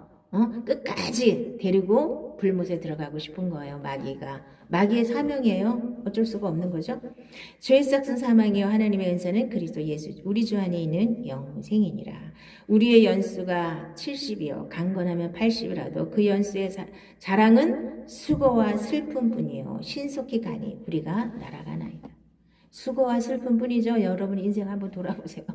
끝까지 데리고 불못에 들어가고 싶은 거예요. 마귀의 사명이에요. 어쩔 수가 없는 거죠. 죄의 삭은 사망이요 하나님의 은사는 그리스도 예수 우리 주 안에 있는 영생이니라. 우리의 연수가 70이요 강건하면 80이라도 그 연수의 자랑은 수고와 슬픔뿐이요 신속히 가니 우리가 날아가나이다. 수고와 슬픔뿐이죠. 여러분 인생 한번 돌아보세요.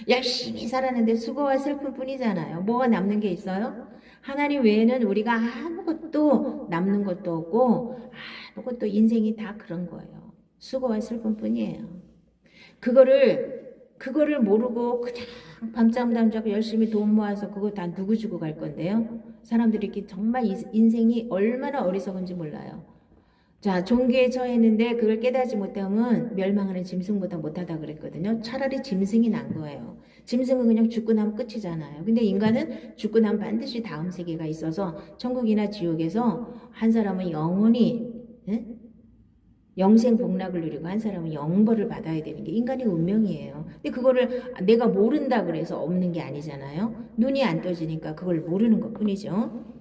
열심히 살았는데 수고와 슬픔뿐이잖아요. 뭐가 남는 게 있어요? 하나님 외에는 우리가 아무것도 남는 것도 없고 아무것도 인생이 다 그런 거예요. 수고와 슬픔뿐이에요. 그거를 모르고 그냥 밤잠 자고 열심히 돈 모아서 그거 다 누구 주고 갈 건데요? 사람들이 이렇게 정말 인생이 얼마나 어리석은지 몰라요. 자, 종교에 처했는데 그걸 깨닫지 못하면 멸망하는 짐승보다 못하다 그랬거든요. 차라리 짐승이 난 거예요. 짐승은 그냥 죽고 나면 끝이잖아요. 근데 인간은 죽고 나면 반드시 다음 세계가 있어서 천국이나 지옥에서 한 사람은 영원히 영생 복락을 누리고 한 사람은 영벌을 받아야 되는 게 인간의 운명이에요. 근데 그거를 내가 모른다 그래서 없는 게 아니잖아요. 눈이 안 떠지니까 그걸 모르는 것 뿐이죠.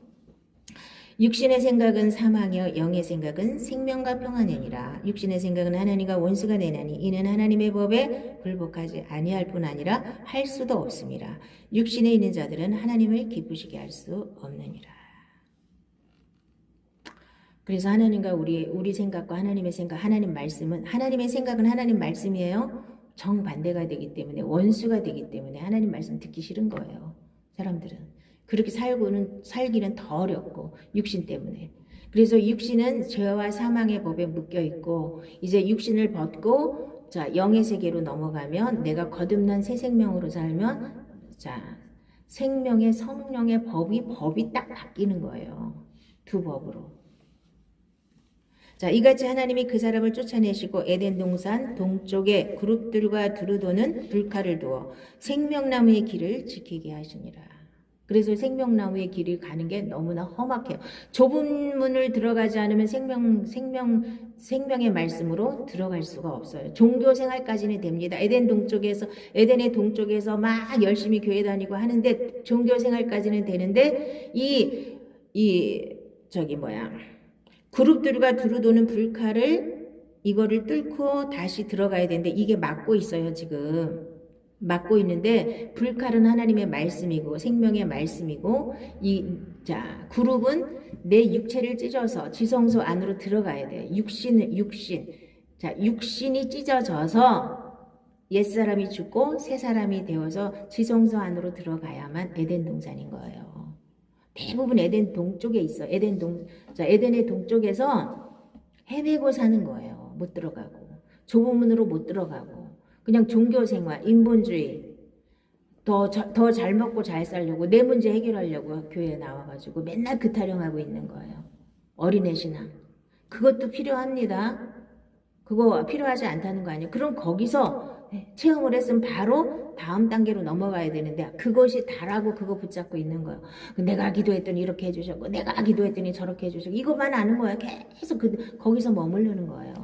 육신의 생각은 사망이요 영의 생각은 생명과 평안이니라. 육신의 생각은 하나님과 원수가 되나니 이는 하나님의 법에 굴복하지 아니할 뿐 아니라 할 수도 없음이라. 육신에 있는 자들은 하나님을 기쁘시게 할 수 없느니라. 그래서 하나님과 우리 생각과 하나님의 생각, 하나님의 생각은 하나님 말씀이에요. 정반대가 되기 때문에 원수가 되기 때문에 하나님 말씀 듣기 싫은 거예요. 사람들은. 그렇게 살기는 더 어렵고 육신 때문에. 그래서 육신은 죄와 사망의 법에 묶여 있고 이제 육신을 벗고 자 영의 세계로 넘어가면 내가 거듭난 새 생명으로 살면 자 생명의 성령의 법이 딱 바뀌는 거예요. 두 법으로. 자, 이같이 하나님이 그 사람을 쫓아내시고 에덴 동산 동쪽에 그룹들과 두루도는 불칼을 두어 생명나무의 길을 지키게 하시니라. 그래서 생명나무의 길을 가는 게 너무나 험악해요. 좁은 문을 들어가지 않으면 생명의 말씀으로 들어갈 수가 없어요. 종교 생활까지는 됩니다. 에덴의 동쪽에서 막 열심히 교회 다니고 하는데 종교 생활까지는 되는데 그룹들과 두루도는 불칼을 이거를 뚫고 다시 들어가야 되는데 이게 막고 있어요. 지금 막고 있는데 불칼은 하나님의 말씀이고 생명의 말씀이고 자 그룹은 내 육체를 찢어서 지성소 안으로 들어가야 돼요. 육신 자 육신이 찢어져서 옛사람이 죽고 새사람이 되어서 지성소 안으로 들어가야만 에덴 동산인 거예요. 대부분 에덴 동쪽에 있어. 에덴의 동쪽에서 헤매고 사는 거예요. 못 들어가고 좁은 문으로 못 들어가고 그냥 종교생활, 인본주의 더 잘 먹고 잘 살려고 내 문제 해결하려고 교회에 나와가지고 맨날 그 타령하고 있는 거예요. 어린애 신앙 그것도 필요합니다. 그거 필요하지 않다는 거 아니에요. 그럼 거기서 체험을 했으면 바로 다음 단계로 넘어가야 되는데 그것이 다라고 그거 붙잡고 있는 거예요. 내가 기도했더니 이렇게 해주셨고 내가 기도했더니 저렇게 해주셨고 이것만 아는 거예요. 계속 거기서 머무르는 거예요.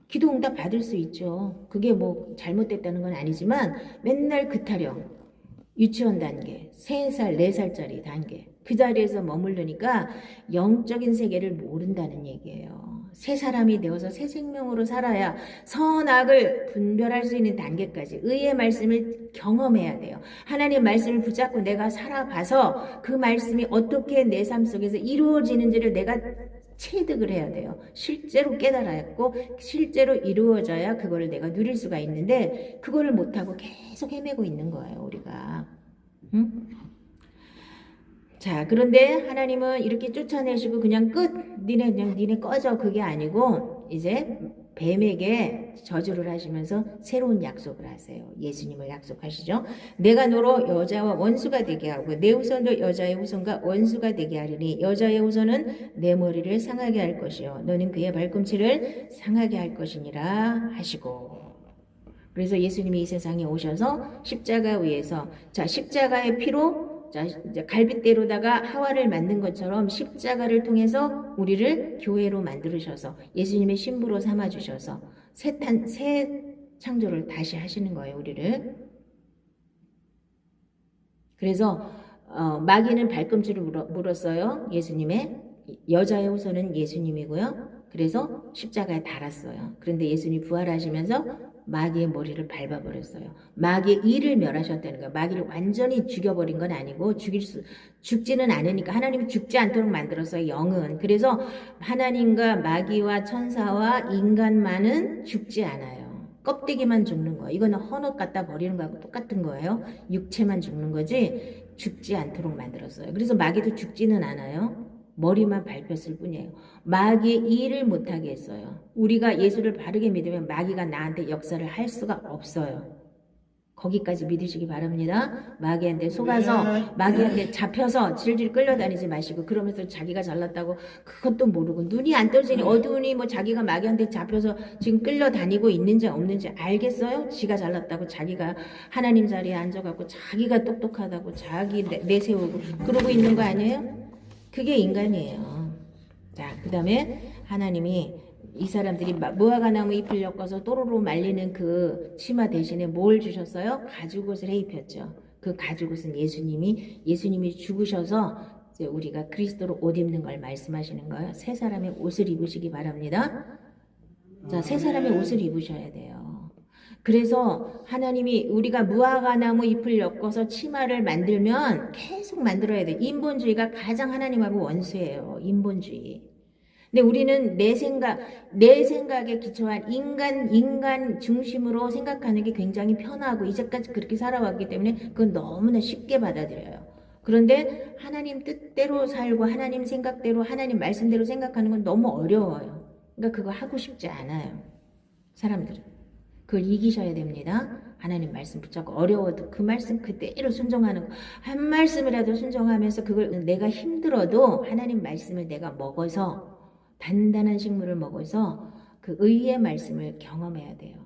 기도 응답 받을 수 있죠. 그게 뭐 잘못됐다는 건 아니지만 맨날 그 타령 유치원 단계 3살 4살짜리 단계 그 자리에서 머무르니까 영적인 세계를 모른다는 얘기예요. 새 사람이 되어서 새 생명으로 살아야 선악을 분별할 수 있는 단계까지 의의 말씀을 경험해야 돼요. 하나님 말씀을 붙잡고 내가 살아봐서 그 말씀이 어떻게 내 삶 속에서 이루어지는지를 내가 체득을 해야 돼요. 실제로 깨달았고 실제로 이루어져야 그거를 내가 누릴 수가 있는데 그거를 못하고 계속 헤매고 있는 거예요. 우리가. 응? 자, 그런데 하나님은 이렇게 쫓아내시고 그냥 끝! 니네 꺼져! 그게 아니고 이제 뱀에게 저주를 하시면서 새로운 약속을 하세요. 예수님을 약속하시죠. 내가 너로 여자와 원수가 되게 하고 내 후손도 여자의 후손과 원수가 되게 하리니 여자의 후손은 내 머리를 상하게 할 것이요 너는 그의 발꿈치를 상하게 할 것이니라 하시고 그래서 예수님이 이 세상에 오셔서 십자가 위에서 자 십자가의 피로 자, 이제 갈빗대로다가 하와를 만든 것처럼 십자가를 통해서 우리를 교회로 만들으셔서 예수님의 신부로 삼아주셔서 새 창조를 다시 하시는 거예요, 우리를. 그래서 마귀는 발꿈치를 물었어요, 예수님의. 여자의 후손은 예수님이고요. 그래서 십자가에 달았어요. 그런데 예수님이 부활하시면서 마귀의 머리를 밟아버렸어요. 마귀의 일을 멸하셨다는 거예요. 마귀를 완전히 죽여버린 건 아니고 죽지는 않으니까 하나님이 죽지 않도록 만들었어요. 영은. 그래서 하나님과 마귀와 천사와 인간만은 죽지 않아요. 껍데기만 죽는 거예요. 이거는 헌옷 갖다 버리는 거하고 똑같은 거예요. 육체만 죽는 거지 죽지 않도록 만들었어요. 그래서 마귀도 죽지는 않아요. 머리만 밟혔을 뿐이에요. 마귀의 일을 못하게 했어요. 우리가 예수를 바르게 믿으면 마귀가 나한테 역사를 할 수가 없어요. 거기까지 믿으시기 바랍니다. 마귀한테 속아서 마귀한테 잡혀서 질질 끌려다니지 마시고 그러면서 자기가 잘났다고 그것도 모르고 눈이 안 떠지니 어두우니 뭐 자기가 마귀한테 잡혀서 지금 끌려다니고 있는지 없는지 알겠어요? 지가 잘났다고 자기가 하나님 자리에 앉아갖고 자기가 똑똑하다고 자기 내세우고 그러고 있는 거 아니에요? 그게 인간이에요. 자, 그 다음에 하나님이 이 사람들이 무화과나무 잎을 엮어서 또로로 말리는 그 치마 대신에 뭘 주셨어요? 가죽옷을 해 입혔죠. 그 가죽옷은 예수님이 죽으셔서 이제 우리가 그리스도로 옷 입는 걸 말씀하시는 거예요. 새 사람의 옷을 입으시기 바랍니다. 자, 새 사람의 옷을 입으셔야 돼요. 그래서 하나님이 우리가 무화과나무 잎을 엮어서 치마를 만들면 계속 만들어야 돼. 인본주의가 가장 하나님하고 원수예요. 인본주의. 근데 우리는 내 생각에 기초한 인간 중심으로 생각하는 게 굉장히 편하고 이제까지 그렇게 살아왔기 때문에 그건 너무나 쉽게 받아들여요. 그런데 하나님 뜻대로 살고 하나님 생각대로 하나님 말씀대로 생각하는 건 너무 어려워요. 그러니까 그거 하고 싶지 않아요. 사람들은. 그걸 이기셔야 됩니다. 하나님 말씀 붙잡고 어려워도 그 말씀 그대로 순종하는 거. 한 말씀이라도 순종하면서 그걸 내가 힘들어도 하나님 말씀을 내가 먹어서 단단한 식물을 먹어서 그 의의 말씀을 경험해야 돼요.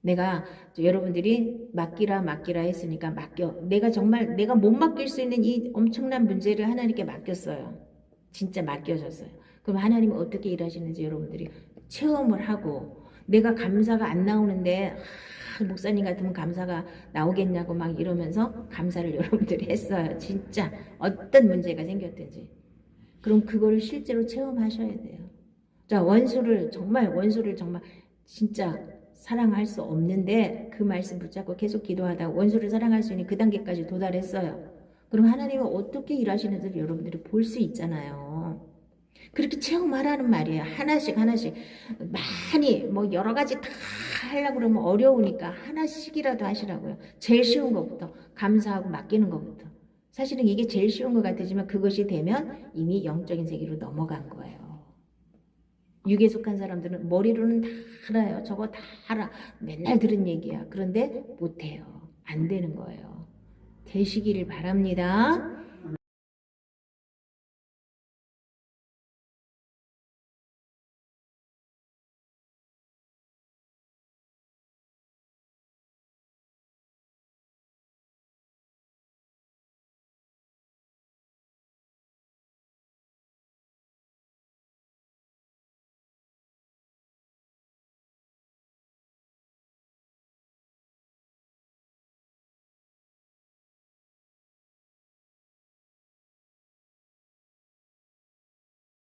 내가 여러분들이 맡기라 했으니까 내가 못 맡길 수 있는 이 엄청난 문제를 하나님께 맡겼어요. 진짜 맡겨졌어요. 그럼 하나님은 어떻게 일하시는지 여러분들이 체험을 하고 내가 감사가 안 나오는데 목사님 같으면 감사가 나오겠냐고 막 이러면서 감사를 여러분들이 했어요. 진짜 어떤 문제가 생겼든지. 그럼 그거를 실제로 체험하셔야 돼요. 자, 원수를 정말 진짜 사랑할 수 없는데 그 말씀 붙잡고 계속 기도하다 원수를 사랑할 수 있는 그 단계까지 도달했어요. 그럼 하나님은 어떻게 일하시는지 여러분들이 볼 수 있잖아요. 그렇게 체험하라는 말이에요. 하나씩 많이 뭐 여러 가지 다 하려고 그러면 어려우니까 하나씩이라도 하시라고요. 제일 쉬운 것부터 감사하고 맡기는 것부터. 사실은 이게 제일 쉬운 것 같지만 그것이 되면 이미 영적인 세계로 넘어간 거예요. 육에 속한 사람들은 머리로는 다 알아요. 저거 다 알아. 맨날 들은 얘기야. 그런데 못해요. 안 되는 거예요. 되시기를 바랍니다.